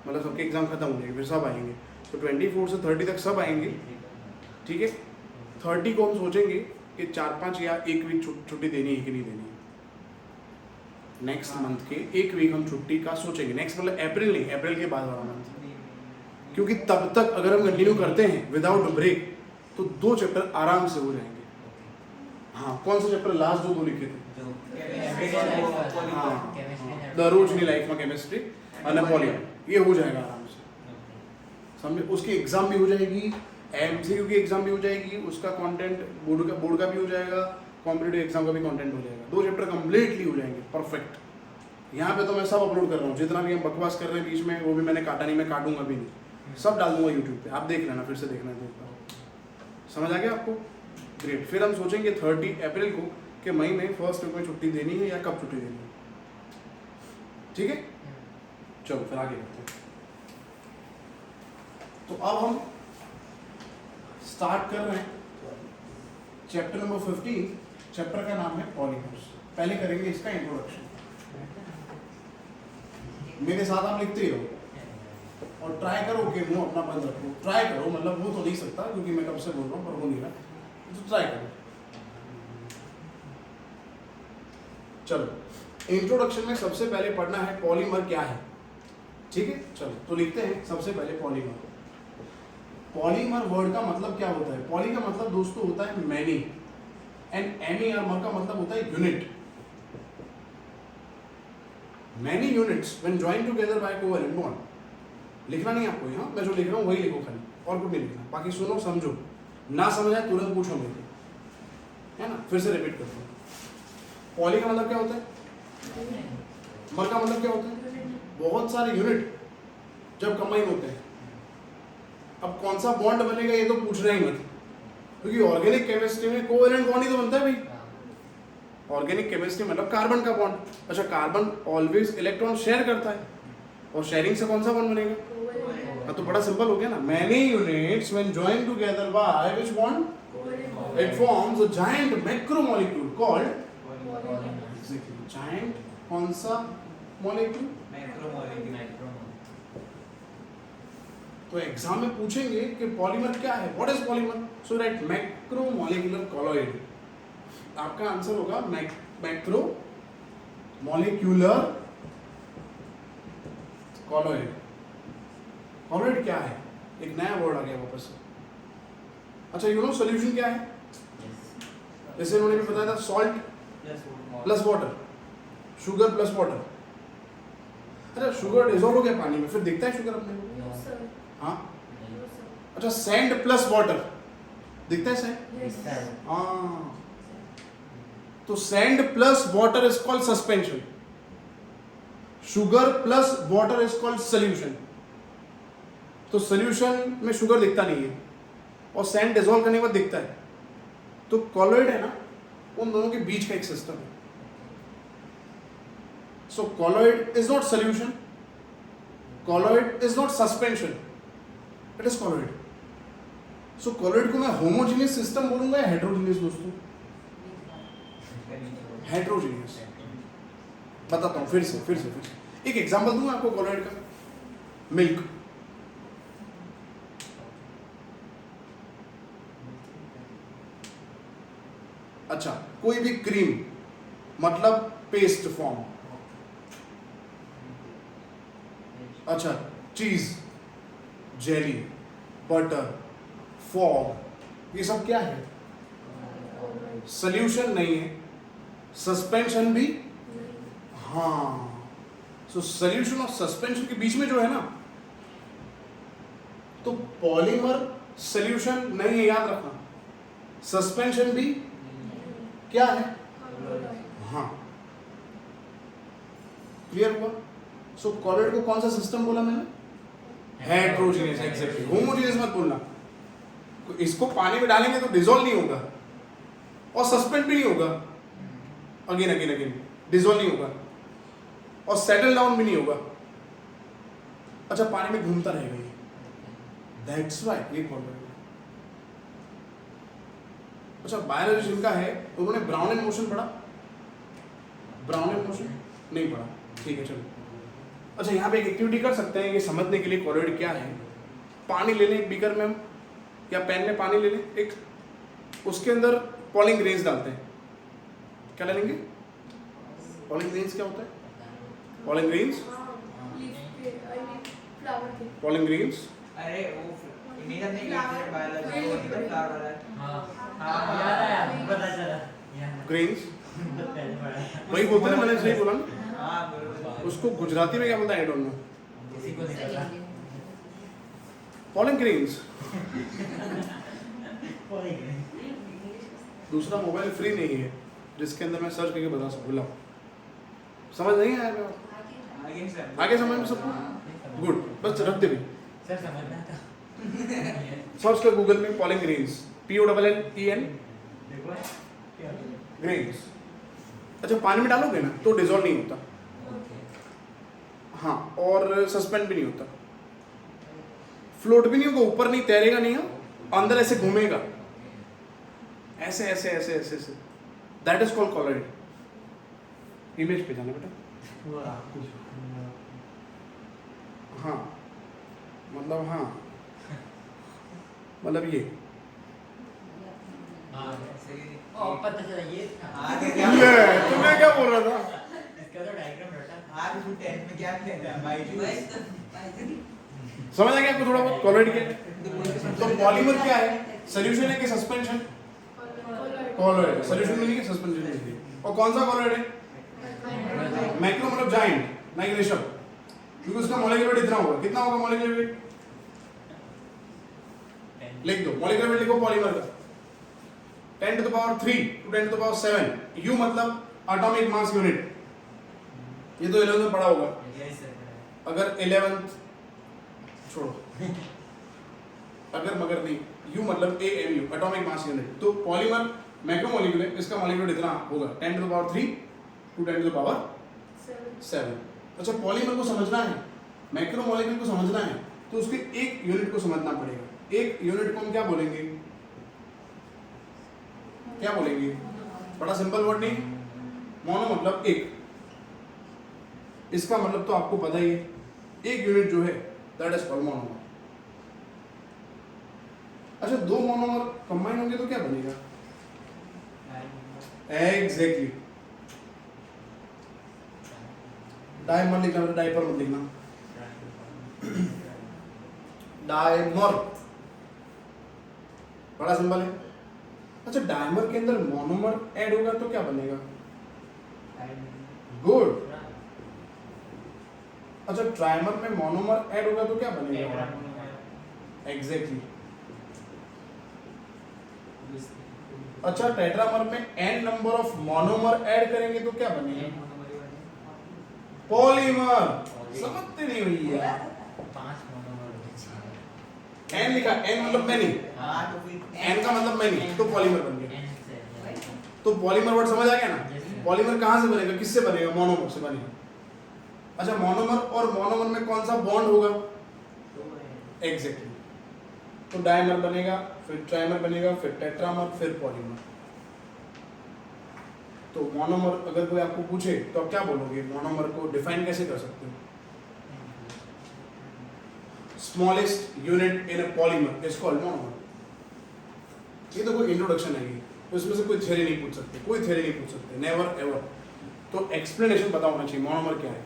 मतलब सबके एग्ज़ाम खत्म हो जाएंगे फिर सब आएंगे, तो 24 से 30 तक सब आएंगे, ठीक है। 30 को हम सोचेंगे कि 4-5 या 1 वीक छुट्टी देनी है कि नहीं देनी है। नेक्स्ट मंथ के 1 वीक हम छुट्टी का सोचेंगे, नेक्स्ट मतलब अप्रैल नहीं, अप्रैल के बाद वाला मंथ, क्योंकि तब तक अगर हम कंटिन्यू करते हैं विदाउट ब्रेक तो 2 चैप्टर आराम से हो जाएंगे। हाँ कौन सा चैप्टर लास्ट जो 2 लिखे थे? हाँ दरोजनी लाइफ में केमिस्ट्री और नेपोलियन, ये हो जाएगा आराम से, समझे। उसकी एग्ज़ाम भी हो जाएगी, एमसीक्यू की एग्ज़ाम भी हो जाएगी, उसका कंटेंट बोर्ड का भी हो जाएगा, कॉम्पिटिटिव एग्जाम का भी कंटेंट हो जाएगा, 2 चैप्टर कंप्लीटली हो जाएंगे परफेक्ट। यहाँ पे तो मैं सब अपलोड कर रहा हूँ, जितना भी हम बकवास कर रहे हैं बीच में वो भी मैंने काटा नहीं, मैं काटूंगा भी नहीं, सब डाल दूंगा यूट्यूब पे, आप देख लेना, फिर से देखना है तो समझ आ गया आपको? ग्रेट। फिर हम सोचेंगे 30 अप्रैल को कि मई में फर्स्ट वीक में छुट्टी देनी है या कब छुट्टी देनी है, ठीक है। चलो फिर आगे बढ़ते हैं। तो अब हम स्टार्ट कर रहे हैं चैप्टर नंबर 15। चैप्टर का नाम है पॉलीमर्स। पहले करेंगे इसका इंट्रोडक्शन, मेरे साथ आप लिखते रहो और ट्राई करो कि मुंह अपना बंद रखो, ट्राई करो, मतलब वो तो नहीं सकता क्योंकि मैं कब से बोल रहा हूँ पर हो नहीं रहा, तो ट्राई करो। चलो इंट्रोडक्शन में सबसे पहले पढ़ना है पॉलीमर क्या है, ठीक है। चलो तो लिखते हैं सबसे पहले पॉलीमर। पॉलीमर वर्ड का मतलब क्या होता है? पॉली का मतलब दोस्तों होता है मैनी, एंड MER का मतलब होता है unit. Many units when joined together by covalent bond. लिखना नहीं आपको यहाँ, मैं जो लिख रहा हूँ वही लिखो खाली, और कुछ नहीं लिखना, बाकी सुनो समझो, ना समझ आए तुरंत पूछो मेरे, है ना। फिर से रिपीट करता हूँ, पॉली का मतलब क्या होता है, मर का मतलब क्या होता है, बहुत सारे यूनिट जब कंबाइन होते हैं। अब कौन सा बॉन्ड बनेगा ये तो पूछ रहे ही मत, क्योंकि ऑर्गेनिक केमिस्ट्री में कोवैलेंट बॉन्ड ही तो बनता है भाई। ऑर्गेनिक केमिस्ट्री मतलब कार्बन का बॉन्ड। अच्छा कार्बन ऑलवेज इलेक्ट्रॉन शेयर करता है, और शेयरिंग से कौन सा बॉन्ड बनेगा, हाँ तो बड़ा सिंपल हो गया ना, many units when joined together by which bond? It forms a giant macromolecule called giant कौन सा molecule? तो एग्जाम में पूछेंगे कि पॉलीमर क्या है, what is polymer, so right macromolecular colloid. आपका आंसर होगा मैक्रोमोलेक्युलर कॉलॉइड। कॉलॉइड क्या है, एक नया वर्ड आ गया वापस से। अच्छा यू नो सॉल्यूशन क्या है, जैसे उन्होंने भी बताया था salt plus water, sugar plus water. अच्छा शुगर डिसॉल्व हो गया पानी में, फिर दिखता है शुगर अपने को? हाँ। अच्छा सैंड प्लस वाटर दिखता है सैंड? हाँ। तो sand plus water is called suspension, sugar plus water is called solution. तो सॉल्यूशन में शुगर दिखता नहीं है और सैंड डिसॉल्व करने के बाद दिखता है। तो कॉलॉइड है ना, उन दोनों के बीच का एक सिस्टम है। So colloid is not solution, colloid is not suspension, it is colloid. So colloid को मैं होमोजेनियस सिस्टम बोलूंगा या हेटेरोजेनियस दोस्तों? हेटेरोजेनियस। बताता हूं फिर से एक एग्जांपल दूंगा आपको कॉलॉइड का। मिल्क, अच्छा कोई भी क्रीम मतलब पेस्ट फॉर्म, अच्छा चीज, जेली, बटर, फॉग, ये सब क्या है? सॉल्यूशन नहीं है, सस्पेंशन भी हाँ। सो सॉल्यूशन और सस्पेंशन के बीच में जो है ना, तो पॉलीमर सॉल्यूशन नहीं है, याद रखना। सस्पेंशन भी क्या है? हाँ क्लियर हुआ? सो कॉलॉइड को कौन सा सिस्टम बोला मैंने? हेटेरोजेनियस। एग्जैक्टली, होमोजेनियस मत बोलना। तो इसको पानी में डालेंगे तो डिसॉल्व नहीं होगा और सस्पेंड भी नहीं होगा, अगेन डिसॉल्व नहीं होगा और सेटल डाउन भी नहीं होगा। अच्छा पानी में घूमता रहेगा ये, दैट्स व्हाई ये कॉलॉइड। अच्छा बायोलॉजी जिनका है उन्होंने ब्राउन एंड मोशन पढ़ा? ब्राउन एंड मोशन नहीं पढ़ा, ठीक है चलो। अच्छा यहाँ पे एक एक्टिविटी कर सकते हैं ये समझने के लिए कॉलॉइड क्या है। पानी ले लें एक बीकर में हम, या पेन में पानी ले लें एक, उसके अंदर पॉलिंग ग्रेन्स डालते हैं। क्या ले लेंगे? पॉलिंग ग्रेन्स क्या होता है? पॉलिंग ग्रेन्स, पॉलिंग ग्रेन्स अरे वो इमेज नहीं किया बायोलॉजी वो निकल फ्लावर वाला। हां पता चला ग्रेन्स वही बोलते हैं, मैंने सही बोला ना? हां बरोबर। उसको गुजराती में क्या बोलता है आई डोंट नो। किसी को नहीं पता। Polling grains. पॉलिंग ग्रेन दूसरा मोबाइल फ्री नहीं है जिसके अंदर मैं सर्च करके बता सकूँ। लाओ, समझ नहीं आया मेरा? आगे सर आगे समझ में सबको? गुड, बस रख दे भी। सर समझना था। सर्च कर गूगल में पॉलिंग ग्रेन्स, POLLEN देखो क्या ग्रेन्स। अच्छा पानी में डालोगे ना तो डिसॉल्व नहीं होता, हाँ, और सस्पेंड भी नहीं होता, फ्लोट भी नहीं होगा, ऊपर नहीं तैरेगा नहीं, अंदर ऐसे घूमेगा, ऐसे ऐसे ऐसे ऐसे ऐसे, that is called colloid. Image पे जाना बेटा। हाँ मतलब हाँ मतलब ये पता चला ये आगे ये तुम्हें क्या बोल रहा था? इसका तो डायग्राम रटा। आज भी 10 में क्या किया था बायजूस। समझ आ गया आपको थोड़ा बहुत कॉलॉइड क्या है? तो पॉलीमर क्या है? सॉल्यूशन है कि सस्पेंशन? कॉलॉइड। सॉल्यूशन में नहीं है, सस्पेंशन में नहीं है। और कौन सा कॉलॉइड है? मैक्रो मतलब जाइंट, नहीं ऋषभ, क्योंकि उसका मॉलिक्यूलर वेट इतना होगा। कितना होगा मॉलिक्यूलर वेट? लिख दो मॉलिक्यूलर वेट, लिखो पॉलीमर का 10 to the power 3 to 10 to the power 7। U मतलब एटॉमिक मास यूनिट, ये तो 11th में पढ़ा होगा। अगर 11th छोड़ो, अगर मगर नहीं, U मतलब AMU एटॉमिक मास यूनिट। तो पॉलीमर मैक्रोमोलेक्यूलर, इसका मॉलिक्यूलर इतना होगा 10 to the power 3 to 10 to the power 7। अच्छा पॉलीमर को समझना है, मैक्रोमोलेक्यूल को समझना है, तो उसके एक यूनिट को समझना पड़ेगा। एक यूनिट को हम क्या बोलेंगे, क्या बोलेंगे? बड़ा सिंपल वर्ड नहीं, मोनो मतलब एक। इसका मतलब तो आपको पता ही है, एक यूनिट जो है दैट इज कॉल्ड मोनोमर। अच्छा, दो मोनोमर कंबाइन होंगे तो क्या बनेगा? एग्जैक्टली। डाइमर लिखना तो डाइपर मत लिखना, डाइमर, बड़ा सिंपल है। अच्छा, डाइमर के अंदर मोनोमर ऐड होगा तो क्या बनेगा? गुड। अच्छा, ट्राइमर में मोनोमर ऐड होगा तो क्या बनेगा? एग्जैक्टली। अच्छा, टेट्रामर में n number of monomer add करेंगे तो क्या बनेगा? पॉलीमर। समझते नहीं हुई है। 5 मोनोमर n लिखा, n मतलब मैनी, n का मतलब मैनी, तो पॉलीमर बन गया। तो पॉलीमर वर्ड समझ आ गया ना? पॉलीमर कहां से बनेगा, किससे बनेगा? मोनोमर से बनेगा। अच्छा, मोनोमर और मोनोमर में कौन सा बॉन्ड होगा? एग्जैक्टली। तो डाइमर बनेगा, फिर ट्राइमर बनेगा, फिर टेट्रामर, फिर पॉलीमर। तो मोनोमर अगर कोई आपको पूछे तो आप क्या बोलोगे? मोनोमर को डिफाइन कैसे कर सकते हो? Smallest unit in a polymer is called monomer. ये तो कोई इंट्रोडक्शन है, तो इसमें से कोई थ्योरी नहीं पूछ सकते, कोई थ्योरी नहीं पूछ सकते, नेवर एवर। तो एक्सप्लेनेशन पता होना चाहिए मोनोमर क्या है।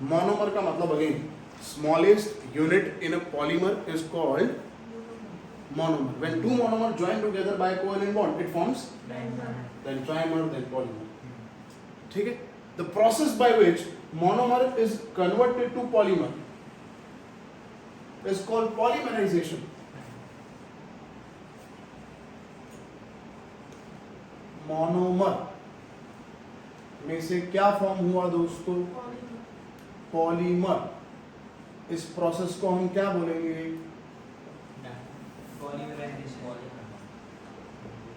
मोनोमर का मतलब again, smallest unit in a polymer is called monomer. When two monomer join together by covalent bond, it forms then trimer, then polymer. ठीक है? The process by which monomer is converted to polymer is called polymerization. Monomer में से क्या फॉर्म हुआ दोस्तों? पॉलीमर। इस प्रोसेस को हम क्या बोलेंगे?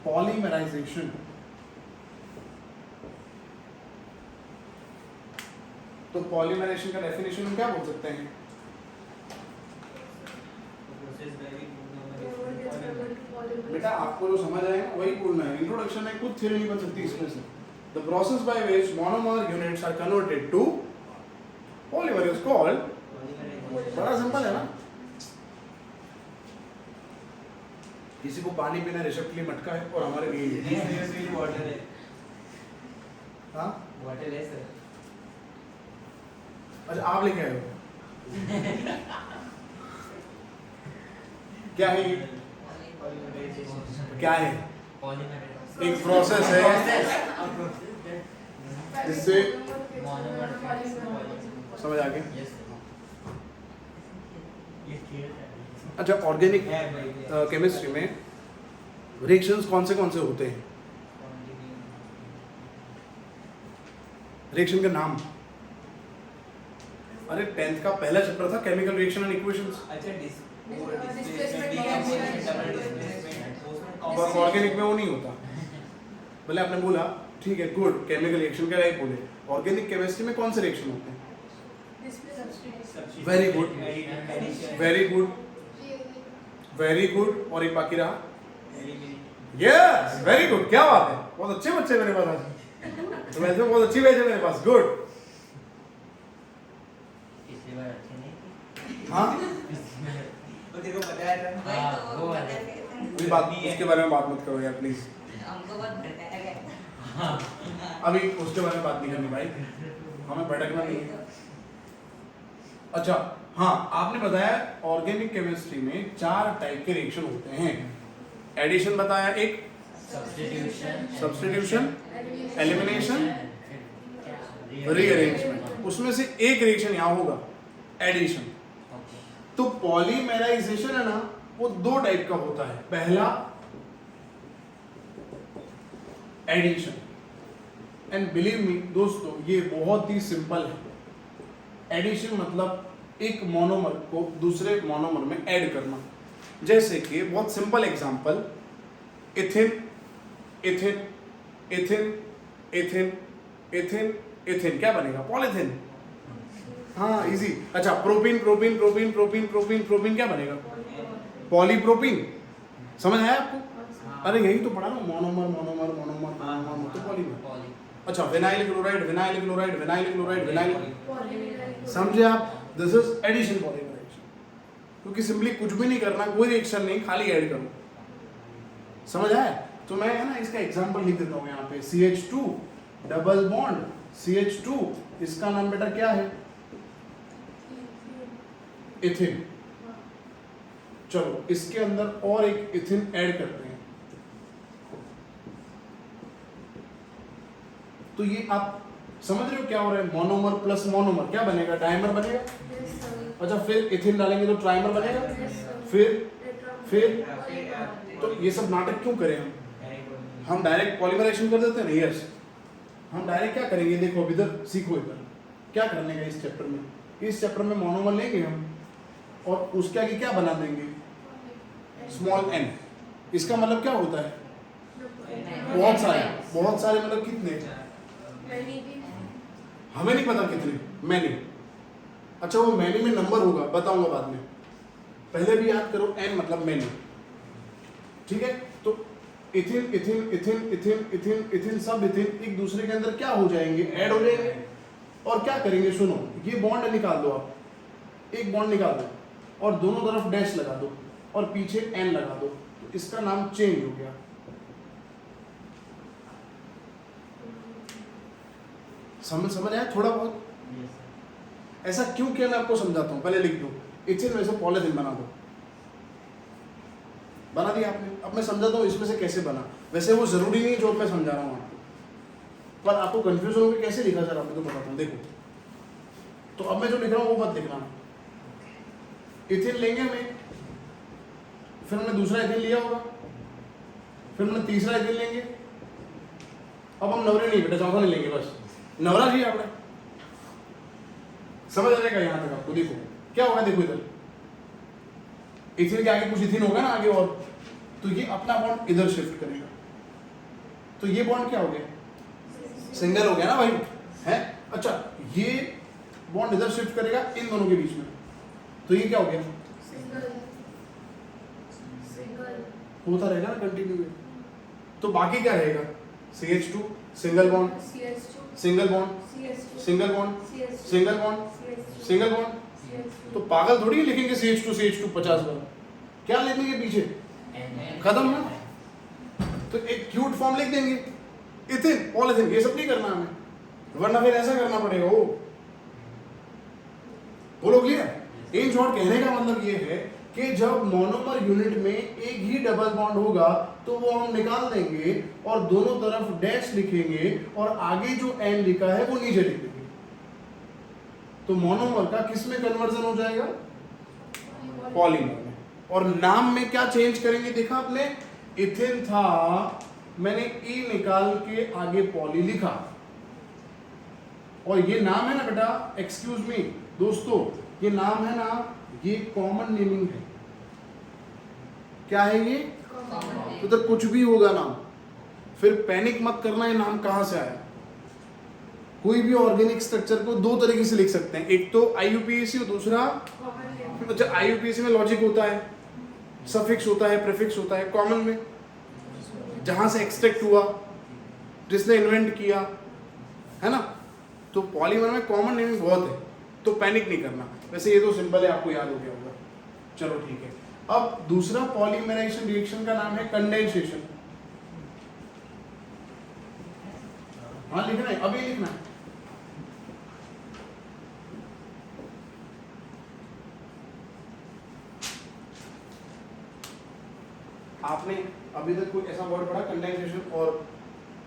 पॉलीमराइजेशन। तो पॉलीमराइजेशन का डेफिनेशन हम क्या बोल सकते हैं? बेटा आपको जो समझ आए वही बोलना है, इंट्रोडक्शन है, कुछ थ्योरी नहीं बन सकती इसमें से। The process by which monomer units are converted to polymer is called, बड़ा सिंपल है ना? किसी को पानी पीना ऋषभ के लिए मटका है और हमारे लिए वाटर है। हाँ, वाटर है सर। अच्छा, आप लेके आए हो? क्या है ये? क्या है? एक प्रोसेस है जिससे, समझ आ गया? अच्छा, ऑर्गेनिक केमिस्ट्री में रिएक्शंस कौन से होते हैं? रिएक्शन का नाम? अरे 10th का पहला चैप्टर था chemical reaction and equations. Organic में वो नहीं होता। भले आपने बोला ठीक है, गुड, केमिकल रिएक्शन का राइट बोले। ऑर्गेनिक केमिस्ट्री में कौन से रिएक्शन होते हैं? Very good, very good, very good. और एक बाकी रहा, यस, वेरी गुड। क्या बात है, बहुत अच्छे बच्चे मेरे पास आज। तो वैसे बहुत अच्छी बैच है मेरे पास, गुड। हाँ, तेरे को पता है ना? वो वाला कोई बात नहीं, उसके बारे में बात मत करो यार प्लीज। हमको बहुत भटकाया गया। अभी उसके बारे में बात नहीं करनी भाई, हमें भटकना नहीं है। अच्छा हाँ, आपने बताया ऑर्गेनिक केमिस्ट्री में 4 टाइप के रिएक्शन होते हैं। एडिशन बताया, एक सब्स्टिट्यूशन, एलिमिनेशन, रीअरेंजमेंट। उसमें से एक रिएक्शन यहाँ होगा, एडिशन। तो पॉलीमेराइजेशन है ना, वो 2 टाइप का होता है। पहला एडिशन, एंड बिलीव मी दोस्तों, ये बहुत ही सिंपल है। एडिशन मतलब एक मोनोमर को दूसरे मोनोमर में ऐड करना। जैसे कि बहुत सिंपल एग्जांपल, इथिन, इथिन, इथिन, इथिन, इथिन, इथिन, क्या बनेगा? पॉलीथिन। हाँ इजी। अच्छा propene propene propene propene propene propene क्या बनेगा? पॉलीप्रोपीन। समझ आया आपको? अरे यही तो पढ़ा ना, मोनोमर मोनोमर मोनोमर मोनोमर तो पॉलीमर। अच्छा vinyl chloride vinyl chloride vinyl chloride vinyl, समझे आप? This is addition polymerization. क्योंकि सिंपली कुछ भी नहीं करना, कोई रिएक्शन नहीं, खाली ऐड करो। समझ आया? तो मैं है ना इसका एग्जांपल लिख देता हूँ यहाँ पे। CH2 डबल बॉन्ड CH2, इसका नाम बेटा क्या है? इथिन। चलो इसके अंदर और एक इथिन ऐड करते हैं। तो ये आप समझ रहे हो क्या हो रहा है? मोनोमर प्लस मोनोमर क्या बनेगा? डायमर बनेगा। अच्छा फिर इथिन डालेंगे तो ट्राइमर बनेगा। फिर तो ये सब नाटक क्यों करें हम डायरेक्ट पॉलीमराइजेशन कर देते हैं ना। यस, हम डायरेक्ट क्या करेंगे? देखो अब इधर सीखो, इधर क्या करने का इस चैप्टर में। इस चैप्टर में मोनोमर लेंगे हम और उसके आगे क्या बना देंगे? Small n। इसका मतलब क्या होता है? बहुत सारे मतलब कितने? हमें नहीं पता कितने, मैनी। अच्छा वो मैनी में नंबर होगा, बताऊंगा बाद में, पहले भी याद करो n मतलब मैनी। ठीक है, तो इथिन इथिन इथिन इथिन इथिन इथिन सब इथिन एक दूसरे के अंदर क्या हो जाएंगे? ऐड हो जाएंगे। और क्या करेंगे? सुनो, ये बॉन्ड निकाल दो आप, एक बॉन्ड निकाल दो और दोनों तरफ डैश लगा दो और पीछे n लगा दो, तो इसका नाम चेंज हो गया। समझ आया थोड़ा बहुत? ऐसा क्यों किया मैं आपको समझाता हूँ, पहले लिख दो। इथिन में से पॉलीथिन बना दो, बना दिया आपने। अब मैं समझाता हूँ इसमें से कैसे बना। वैसे वो जरूरी नहीं जो मैं समझा रहा हूँ आपको, पर आपको कंफ्यूजन होगी कैसे लिखा सर आपको तो बताता हूँ। देखो तो अब मैं जो लिख रहा हूँ वो मत लिखना। इथिन लेंगे हमें, फिर हमने दूसरा इथिन लिया होगा, फिर हमने तीसरा इथिन लेंगे। अब हम नवरे नहीं बेटा, चौथा नहीं लेंगे, बस नवरा जी आपने। समझ आ जाएगा यहाँ तक आपको। देखो क्या होगा, देखो इधर इथिन के आगे कुछ इथिन होगा ना आगे, और तो ये अपना बॉन्ड इधर शिफ्ट करेगा। तो ये बॉन्ड क्या हो गया? सिंगल हो गया ना भाई, है? अच्छा ये बॉन्ड इधर शिफ्ट करेगा इन दोनों के बीच में, तो ये क्या हो गया? होता रहेगा ना कंटिन्यू। तो बाकी क्या रहेगा? CH2 single bond single bond single bond single bond single bond. तो पागल थोड़ी लिखेंगे CH2 50 बार, क्या लिखेंगे पीछे? खत्म ना। तो एक क्यूट फॉर्म लिख देंगे, इथिन पॉलीथिन। ये सब नहीं करना हमें, वरना फिर ऐसा करना पड़ेगा। वो बोलो क्लियर? इन शॉर्ट कहने का मतलब ये है कि जब मोनोमर यूनिट में एक ही डबल बॉन्ड होगा तो वो हम निकाल देंगे और दोनों तरफ डैश लिखेंगे और आगे जो n लिखा है वो नीचे लिख देंगे। तो मोनोमर का किस में कन्वर्जन हो जाएगा? पॉलीमर में। और नाम में क्या चेंज करेंगे? देखा आपने, इथिन था, मैंने ई निकाल के आगे पॉली लिखा, और ये नाम है ना बेटा, एक्सक्यूज मी दोस्तों, ये नाम है ना, ये कॉमन नेमिंग है। क्या है ये? तो उधर कुछ भी होगा नाम, फिर पैनिक मत करना ये नाम कहां से आया। कोई भी ऑर्गेनिक स्ट्रक्चर को दो तरीके से लिख सकते हैं, एक तो IUPAC और दूसरा, अच्छा IUPAC में लॉजिक होता है, सफिक्स होता है, प्रीफिक्स होता है। कॉमन में जहां से एक्सट्रैक्ट हुआ, जिसने इन्वेंट किया, है ना। तो पॉलीमर में कॉमन नेमिंग बहुत है, तो पैनिक नहीं करना। वैसे ये तो सिंपल है, आपको याद हो गया होगा। चलो ठीक है। अब दूसरा पॉलीमराइजेशन रिएक्शन का नाम है कंडेंसेशन। हाँ लिखना है, अभी लिखना है। आपने अभी तक कोई ऐसा वर्ड पढ़ा कंडेंसेशन? और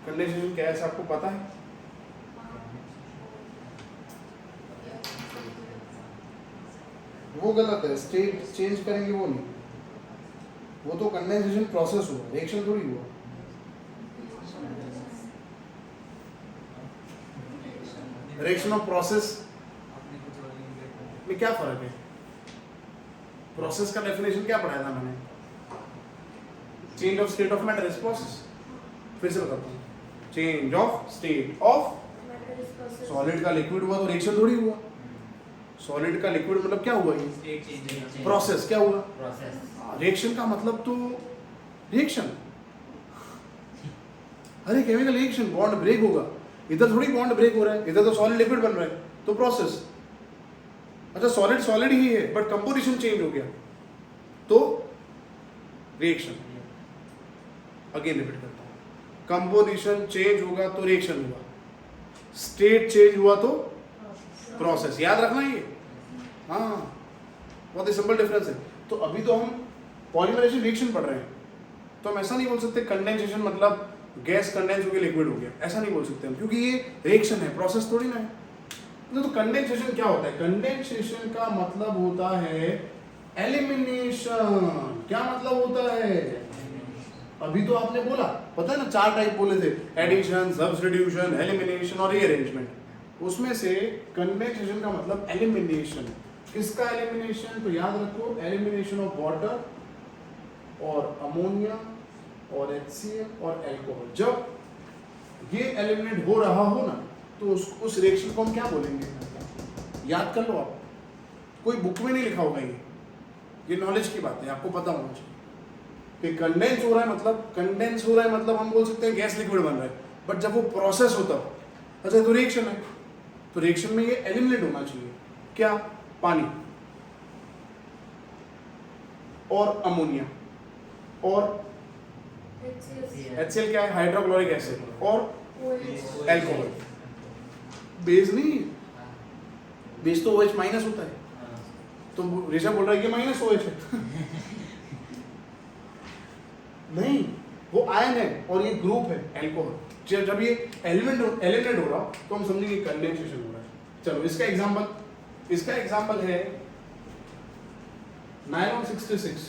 कंडेंसेशन क्या है ऐसा आपको पता है? वो गलत है, स्टेट चेंज करेंगे वो नहीं, वो तो कंडेंसेशन प्रोसेस हुआ, रिएक्शन थोड़ी हुआ। रिएक्शन और प्रोसेस में क्या फर्क है? प्रोसेस का डेफिनेशन क्या पढ़ाया था मैंने? Change of state of matter is process. फिर से बताता हूँ, change of state of solid का लिक्विड हुआ तो रिएक्शन थोड़ी हुआ। सॉलिड का लिक्विड मतलब क्या हुआ ये? स्टेट चेंज प्रोसेस क्या हुआ? प्रोसेस रिएक्शन का मतलब तो रिएक्शन, अरे केमिकल रिएक्शन, बॉन्ड ब्रेक होगा, इधर थोड़ी बॉन्ड ब्रेक हो रहा है, इधर तो सॉलिड लिक्विड बन रहा है, तो प्रोसेस। अच्छा सॉलिड सॉलिड ही है बट कंपोजिशन चेंज हो गया तो रिएक्शन। अगेन रिपीट करता हूं, कंपोजिशन चेंज होगा तो रिएक्शन हुआ, स्टेट चेंज हुआ तो प्रोसेस। याद रखना ये, हाँ बहुत ही सिंपल डिफरेंस है। तो अभी तो हम पॉलीमराइजेशन रिएक्शन पढ़ रहे हैं, तो हम ऐसा नहीं बोल सकते कंडेंसेशन मतलब गैस कंडेंस हो गया लिक्विड हो गया, ऐसा नहीं बोल सकते हम, क्योंकि ये रिएक्शन है, प्रोसेस थोड़ी ना है। तो कंडेंसेशन क्या होता है? कंडेंसेशन का मतलब होता है एलिमिनेशन। क्या मतलब होता है? अभी तो आपने बोला, पता है ना, 4 टाइप बोले थे, एडिशन, सब्स्टिट्यूशन, एलिमिनेशन और रीअरेंजमेंट। उसमें से कंडेंसेशन का मतलब एलिमिनेशन। किसका एलिमिनेशन? तो याद रखो, एलिमिनेशन ऑफ वाटर और अमोनिया और HCl और अल्कोहल। जब ये एलिमिनेट हो रहा हो ना, तो उस रिएक्शन को हम क्या बोलेंगे? याद कर लो आप, कोई बुक में नहीं लिखा होगा ये नॉलेज की बात है, आपको पता होना चाहिए कि कंडेंस हो रहा है मतलब हम बोल सकते हैं गैस लिक्विड बन रहा है, बट जब वो प्रोसेस होता है, अच्छा तो रिएक्शन है, तो रिएक्शन में ये एलिमिनेट होना चाहिए। क्या? पानी और अमोनिया और HCl क्या है? हाइड्रोक्लोरिक एसिड और अल्कोहल। बेस नहीं, बेस तो OH माइनस होता है, तो ऋषभ बोल रहा है कि माइनस OH है नहीं, वो आयन है और ये ग्रुप है अल्कोहल। जब ये एलिमिनेट हो रहा तो हम समझेंगे कंडेंसेशन हो रहा है। चलो इसका एग्जांपल है नायलॉन 66।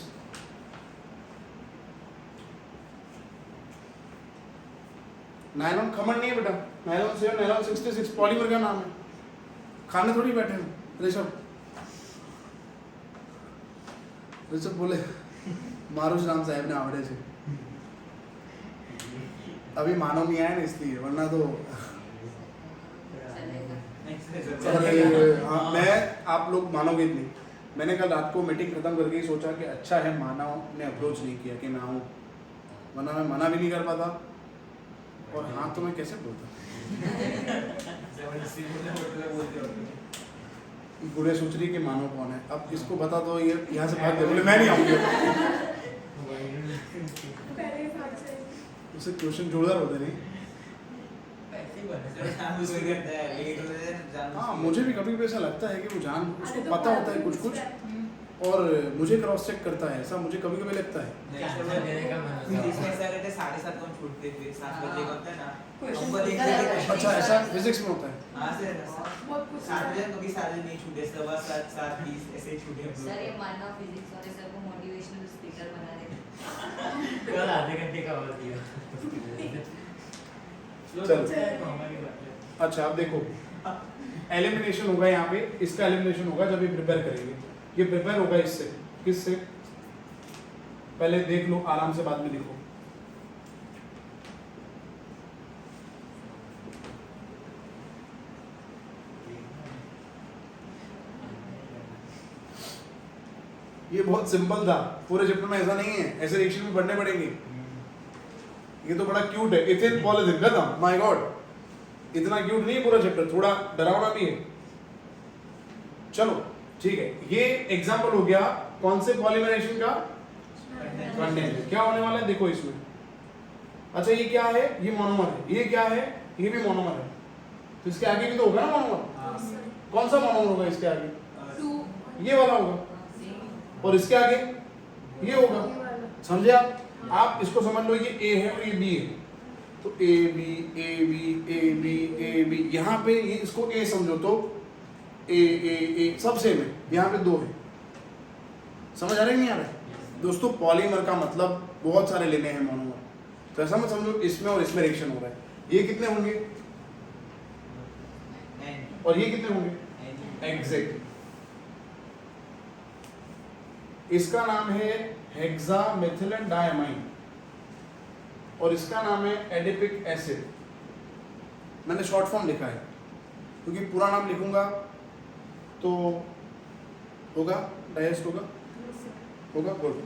नायलॉन खमण नहीं है बेटा, नायलॉन 7, नायलॉन 66 पॉलीमर का नाम है, खाने थोड़ी बैठे हैं। ऋषभ बोले मारुष राम साहब ने आवड़े से, अभी मानव नहीं आया ना इसलिए, वरना तो हाँ, मैं आप लोग मानोगे नहीं। मैंने कल रात को मीटिंग खत्म करके ही सोचा कि अच्छा है मानव ने अप्रोच नहीं किया कि मैं आऊँ, वरना मैं मना भी नहीं कर पाता, और हाँ तो मैं कैसे बोलता। बुरे सोच रही कि मानव कौन है, अब इसको बता दो, ये यहाँ से भाग दे, बोले मैं नहीं आऊँगी। उससे क्वेश्चन जोरदार होते नहीं। हाँ मुझे भी कभी ऐसा लगता है कि वो जान, उसको पता होता है कुछ कुछ, और मुझे क्रॉस चेक करता है, ऐसा मुझे कभी कभी लगता है। अच्छा ऐसा फिजिक्स में होता है? सर ये मानव फिजिक्स वाले सर को मोटिवेशनल स्पीकर बना रहे कल आधे घंटे का और दिया। अच्छा अब देखो, एलिमिनेशन होगा यहाँ पे, इसका एलिमिनेशन होगा जब ये प्रिपेयर करेंगे। ये प्रिपेयर होगा इससे, किससे? पहले देख लो आराम से, बाद में देखो। ये बहुत सिंपल था, पूरे चैप्टर में ऐसा नहीं है, ऐसे रिएक्शन भी पढ़ने पड़ेंगे। ये तो बड़ा क्यूट है, इथेन पॉलीथिन खत्म, माय गॉड, इतना क्यूट नहीं है पूरा चैप्टर, थोड़ा डरावना भी है। चलो ठीक है, ये एग्जांपल हो गया कौन से पॉलीमराइजेशन का? कंडेंसेशन। क्या होने वाला है देखो इसमें। अच्छा ये क्या है? ये मोनोमर है। ये क्या है? ये भी मोनोमर है। तो इसके आगे भी तो होगा ना मोनोमर। कौन सा मोनोमर होगा इसके आगे? ये वाला होगा, और इसके आगे ये होगा। समझे आप? आप इसको समझ लो, ये ए है और ये बी है, तो A B A B A B A B, यहाँ पे ये इसको ए समझो तो ए ए ए सब सेम है, यहाँ पे 2 है। समझ आ रहा है नहीं आ रहा है? दोस्तों पॉलीमर का मतलब बहुत सारे लेने हैं मोनोमर, तो ऐसा मत समझो इसमें और इसमें रिएक्शन हो रहा है। ये कितने होंगे और ये कितने होंगे? एग्जैक्ट। इसका नाम है हेक्सामेथिलन डायमाइन और इसका नाम है एडिपिक एसिड। मैंने शॉर्ट फॉर्म लिखा है क्योंकि पूरा नाम लिखूंगा तो होगा, डाइजेस्ट होगा, होगा गुड।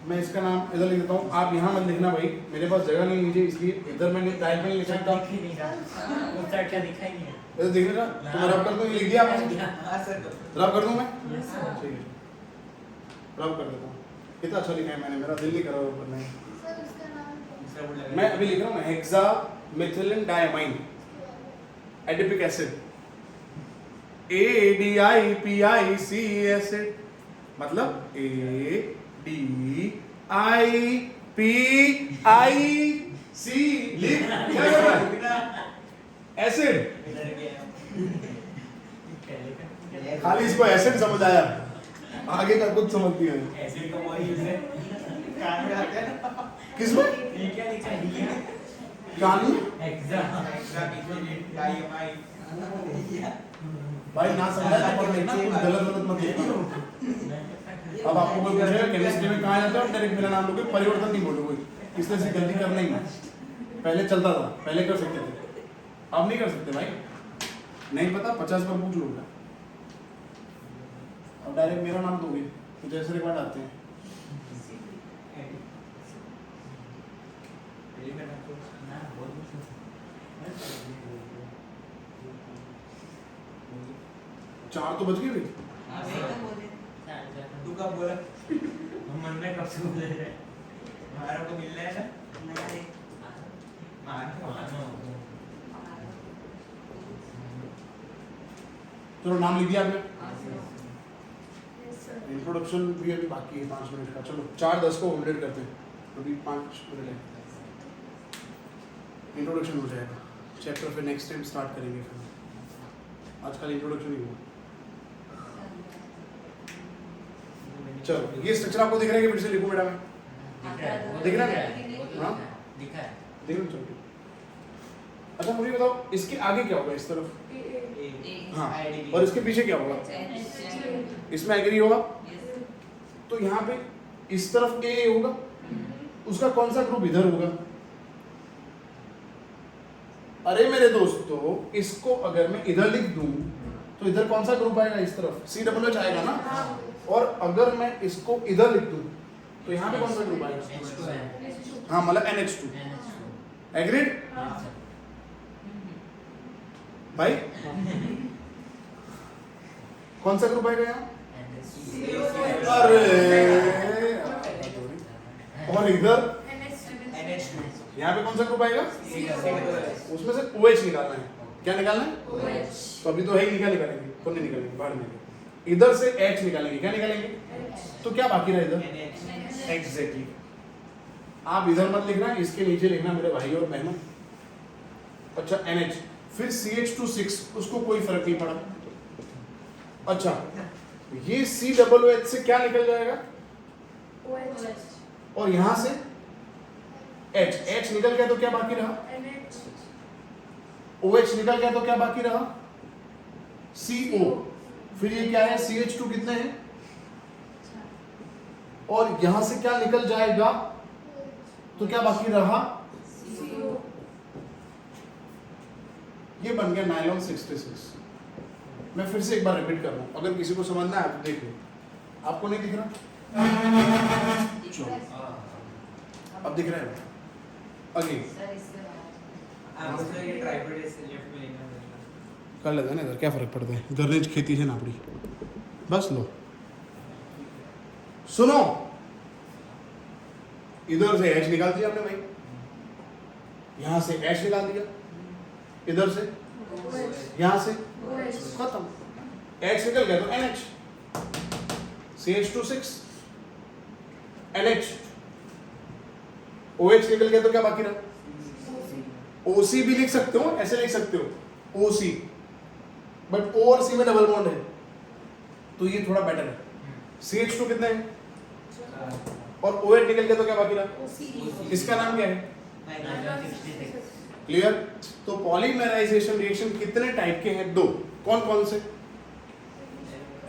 मैं इसका नाम इधर लिख देता हूँ, आप यहाँ मत लिखना भाई, मेरे पास जगह नहीं नीचे, इसलिए इधर मैंने डायल में लिख सकता हूँ। दिख ही नहीं रहा, उस साइड का दिखा ही नहीं है। इधर दिख रहा, तो मैं रब कर दूँ, ये लिख दिया आपने? हाँ सर, रब कर दूँ मैं? Yes sir. ठीक है, रब कर देता हूँ। कितना अच्छा लिखा है मैंने, मेरा दिल नहीं कर रहा रब करने का। मैं अभी लिख रहा हूँ hexa methylene diamine adipic acid, ADIPIC acid, मतलब ADIPIC लिख एसिड। खाली इसको एसिड समझ आया, आगे का कुछ समझ नहीं आया। एसिड का वही यूज है, कान में आते हैं ना। किसमें? ये क्या लिखा है? ये कान में? Exam IMI। भाई ना समझा तो मत लिखना, कुछ गलत मत लिखना। अब आपको कोई पूछेगा केमिस्ट्री में कहाँ जाते हो, डायरेक्ट मेरा नाम लोगे, परिवर्तन नहीं बोलोगे, इसलिए से गलती करना ही नहीं। पहले चलता था, पहले कर सकते थे, अब नहीं कर सकते भाई। नहीं पता 50 बार पूछ लोगे, अब डायरेक्ट मेरा नाम दोगे तो जैसे रिकॉर्ड आते हैं। चार तो बच गए भाई। तू कब बोला? हम मन में कब से बोल रहे हैं? हमारा को मिलना है ना? चलो नाम लिख दिया आपने, इंट्रोडक्शन भी अभी बाकी है 5 मिनट का। चलो 4:10 को कंप्लीट करते हैं, अभी 5 मिनट है, इंट्रोडक्शन हो जाएगा। चैप्टर फिर नेक्स्ट टाइम स्टार्ट करेंगे, फिर आजकल इंट्रोडक्शन ही हुआ। चलो ये स्ट्रक्चर आपको दिख रहा है कि फिर से लिखूं बेटा मैं? दिख रहा है? हाँ दिखा है। देख लो चलो। अच्छा मुझे बताओ इसके आगे क्या होगा इस तरफ? हाँ, और इसके पीछे क्या होगा? इसमें एग्री होगा, तो यहाँ पे इस तरफ ए होगा, उसका कौन सा ग्रुप इधर होगा? अरे मेरे दोस्तों, इसको अगर मैं इधर लिख दूं तो इधर कौन सा ग्रुप आएगा? इस तरफ COOH आएगा ना। और अगर मैं इसको इधर लिख दूं तो यहाँ पे कौन सा ग्रुप आएगा? हाँ मतलब NH2। एग्रीड भाई? कौन सा ग्रुप आएगा यहाँ? अरे और इधर यहाँ पे कौन सा ग्रुप आएगा? उसमें से OH निकालना है। क्या निकालना है? तो अभी तो है ही, निकालेंगे, कौन नहीं निकालेंगे, बाहर में। इधर से H निकालेंगे, क्या निकालेंगे? तो क्या बाकी रहा इधर? एग्जैक्टली। आप इधर मत लिखना, इसके नीचे लिखना मेरे भाई और बहनों। अच्छा NH, फिर CH2 6, उसको कोई फर्क नहीं पड़ा। अच्छा ये COOH से क्या निकल जाएगा? और यहां से H निकल गया तो क्या बाकी रहा? OH निकल गया तो क्या बाकी रहा? CO। फिर ये क्या है? CH2 कितने हैं? और यहां से क्या निकल जाएगा तो क्या बाकी रहा? ये बन गया नायलॉन 66। मैं फिर से एक बार रिपीट कर रहा हूं, अगर किसी को समझना है तो देख लो। आपको नहीं दिख रहा? चलो अब दिख रहा है अगेन। कर लेते हैं ना, इधर क्या फर्क पड़ता है, दर्ज खेती से नापड़ी। बस लो सुनो, इधर से H निकाल दिया हमने भाई, यहां से H निकाल दिया, इधर से यहां से खत्म। H निकल गया तो NH, CH2 6, NH, OH निकल गया तो क्या बाकी रहा? OC भी लिख सकते हो, ऐसे लिख सकते हो OC, बट O और C में डबल बॉन्ड है तो ये थोड़ा बेटर है। CH2 कितने हैं? और OH निकल गया तो क्या बाकी रहा? इसका नाम क्या है? क्लियर? तो पॉलीमराइजेशन रिएक्शन कितने टाइप के हैं? 2। कौन कौन से?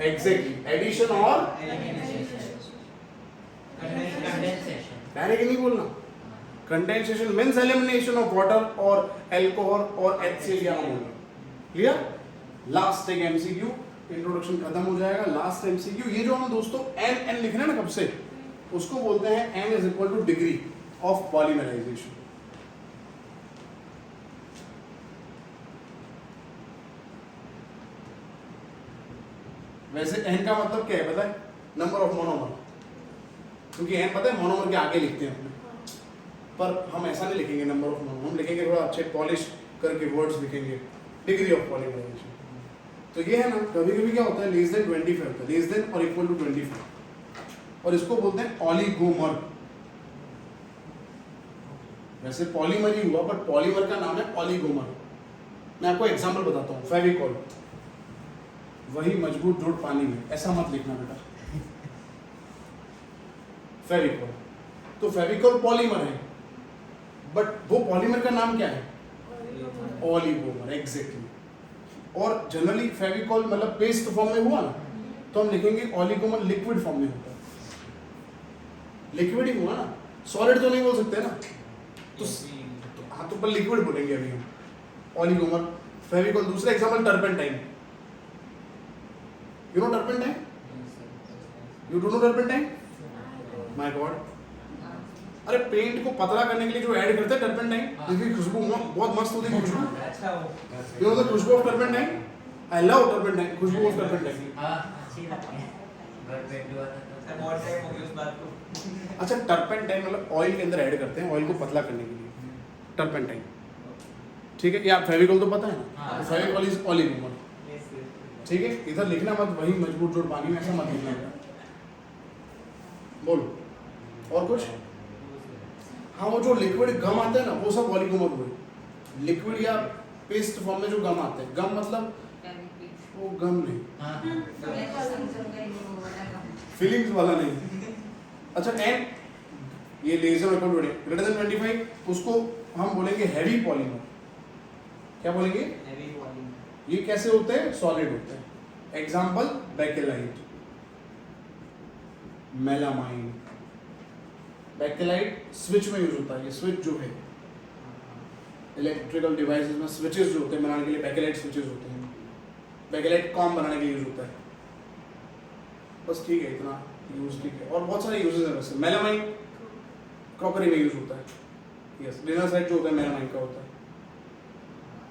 एग्जैक्टली, एडिशन और डायरेक्ट नहीं बोलना। Condensation means elimination of water और अल्कोहल और HCl या अमोनिया। क्लियर? लास्ट एक एमसीक्यू, इंट्रोडक्शन खत्म हो जाएगा। लास्ट एमसीक्यू, ये जो हम दोस्तों एन लिख रहे हैं ना कब से, उसको बोलते हैं N is equal to degree of polymerization. वैसे एन का मतलब क्या है पता है? नंबर ऑफ मोनोमर, क्योंकि एन पता है मोनोमर के आगे लिखते हैं अपने, पर हम ऐसा नहीं लिखेंगे नंबर ऑफ मोनोमर, हम लिखेंगे थोड़ा अच्छे पॉलिश करके वर्ड्स लिखेंगे, डिग्री ऑफ पॉलीमराइजेशन। तो ये है ना, कभी कभी क्या होता है लेस देन 25 होता है, लेस देन और इक्वल टू 25, और इसको बोलते हैं ऑलिगोमर। वैसे पॉलीमर ही हुआ, बट पॉलीमर का नाम है ऑलिगोमर। मैं आपको एग्जांपल बताता हूँ, फेविकॉल, वही मजबूत जोड़ पानी में, ऐसा मत लिखना बेटा, फेविकॉल। तो फेविकॉल पॉलीमर है, बट वो पॉलीमर का नाम क्या है? Oligomer, exactly. और जनरली फेविकॉल मतलब पेस्ट फॉर्म में हुआ ना, तो हम लिखेंगे ऑलिगोमर लिक्विड फॉर्म में होता है, लिक्विड ही हुआ ना, सॉलिड तो नहीं बोल सकते ना, तो हाँ, तो पर लिक्विड बोलेंगे अभी हम, ऑलिगोमर, फेविकॉल। दूसरा example turpentine, you know turpentine, you do know turpentine, my God. अरे पेंट को पतला करने के लिए जो ऐड करते हैं टर्पेंटाइन, जिसकी खुशबू बहुत मस्त होती है, खुशबू, अच्छा हो यू नो द खुशबू of turpentine, I love turpentine, खुशबू ऑफ टर्पेंटाइन। हां अच्छी लगती है, घर पे हुआ था सर, बहुत टाइम हो गया उस बात को। अच्छा, टर्पेंटाइन मतलब ऑयल के अंदर ऐड करते हैं, ऑयल को पतला करने के लिए, टर्पेंटाइन, ठीक है। या फेविकॉल तो पता है ना, फेविकॉल इज ऑलिगोमर, ठीक है। इधर लिखना मत वही मजबूत जोड़ पानी में, ऐसा मत लिखना बेटा। बोलो और कुछ। हाँ, वो जो लिक्विड गम आता है ना, वो सब ऑलिगोमर हुए। लिक्विड या पेस्ट फॉर्म में जो गम आते हैं, गम मतलब वो गम नहीं, फीलिंग्स वाला नहीं। अच्छा, एन ये लेजर ग्रेटर देन 25, उसको हम बोलेंगे हैवी पॉलीमर। क्या बोलेंगे? Heavy polymer. ये कैसे होते हैं? सॉलिड होते हैं। Example bakelite, melamine. Bakelite switch में यूज होता है, ये स्विच जो है इलेक्ट्रिकल डिवाइसेस में स्विचेस जो होते हैं बनाने के लिए, बेकेलाइट स्विचेस होते हैं। बेकेलाइट कॉम बनाने के लिए यूज होता है। बस ठीक है, इतना यूज ठीक है। और बहुत सारे यूजेस हैं वैसे। मेलामाइन क्रॉकरी में यूज होता है, यस। डिनर सेट जो होता है मेलामाइन का होता है।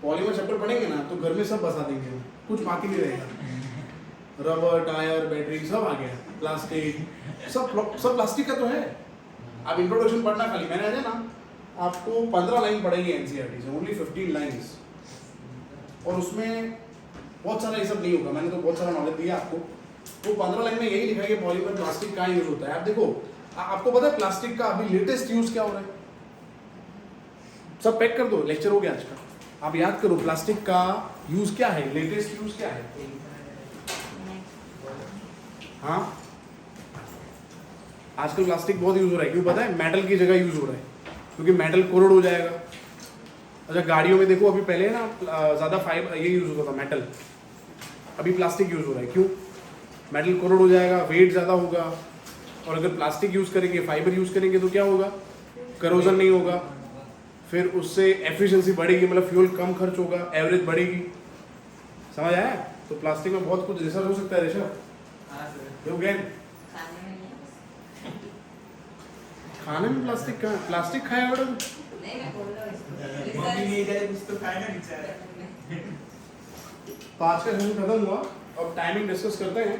पॉलीमर चैप्टर पढ़ेंगे ना तो घर में सब बता देंगे, कुछ बाकी नहीं रहेगा। रबर, टायर, बैटरी सब आ गया, प्लास्टिक, सब प्लास्टिक का तो है। आप इंट्रोडक्शन पढ़ना खाली, मैंने आज ना आपको 15 लाइन पढ़ेगी एनसीईआरटी से, ओनली 15 लाइन्स, और उसमें बहुत सारा ये सब नहीं होगा। मैंने तो बहुत सारा नॉलेज दिया आपको। वो 15 लाइन में यही लिखा है कि पॉलीमर प्लास्टिक कहाँ यूज होता है। आप देखो, आपको पता है प्लास्टिक का अभी लेटेस्ट यूज क्या हो रहा है? सब पैक कर दो, लेक्चर हो गया आज का। आप याद करो प्लास्टिक का यूज क्या है, लेटेस्ट यूज क्या है? हाँ, आजकल प्लास्टिक बहुत यूज हो रहा है। क्यों पता है? मेटल की जगह यूज हो रहा है, क्योंकि मेटल कोरोड हो जाएगा। अच्छा, गाड़ियों में देखो, अभी पहले ना ज़्यादा फाइबर ये यूज होता था मेटल, अभी प्लास्टिक यूज हो रहा है। क्यों? मेटल कोरोड हो जाएगा, वेट ज़्यादा होगा, और अगर प्लास्टिक यूज करेंगे, फाइबर यूज करेंगे तो क्या होगा? करोजन नहीं होगा, फिर उससे एफिशिएंसी बढ़ेगी, मतलब फ्यूल कम खर्च होगा, एवरेज बढ़ेगी। समझ आया? तो प्लास्टिक में बहुत कुछ रिसर्च हो सकता है। ऋषभ, हाँ सर। खाने में प्लास्टिक का, प्लास्टिक खाया बड़ा मम्मी नहीं जाए कुछ तो खाएगा बेचारा। तो आज का सेशन खत्म हुआ, अब टाइमिंग डिस्कस करते हैं।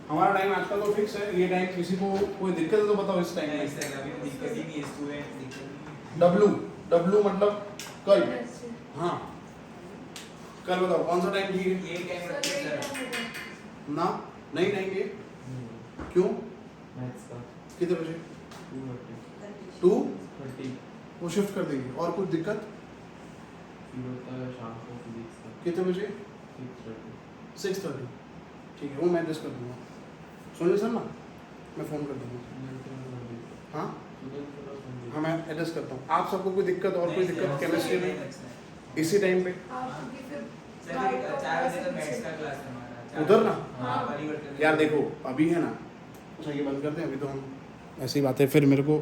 हमारा टाइम आज का तो फिक्स है, ये टाइम किसी को कोई दिक्कत है तो बताओ इस टाइम में। नहीं सर, अभी दिक्कत ही नहीं है, स्टूडेंट दिक्कत। डब्लू मतलब कल। हाँ, कल बताओ कौन सा टाइम ठीक है? ये टाइम रखते हैं सर। ना नहीं रहेंगे, क्यों? मैथ्स का कितने बजे? 2:30 वो शिफ्ट कर देंगे। और कुछ दिक्कत? शाम को फिजिक्स का कितने बजे? 6:30 ठीक है, वो मैं एडजस्ट कर दूँगा। सुनिए सर ना, मैं फ़ोन कर दूँगा। हाँ हाँ, मैं एडजस्ट करता हूँ। आप सबको कोई दिक्कत और कोई दिक्कत केमिस्ट्री में इसी टाइम पे? सर 4 बजे तक मैथ्स का क्लास है हमारा। उधर ना? हाँ, परिवर्तन। यार देखो, अभी है ना, अच्छा ये बंद करते हैं, अभी तो हम ऐसी बातें, फिर मेरे को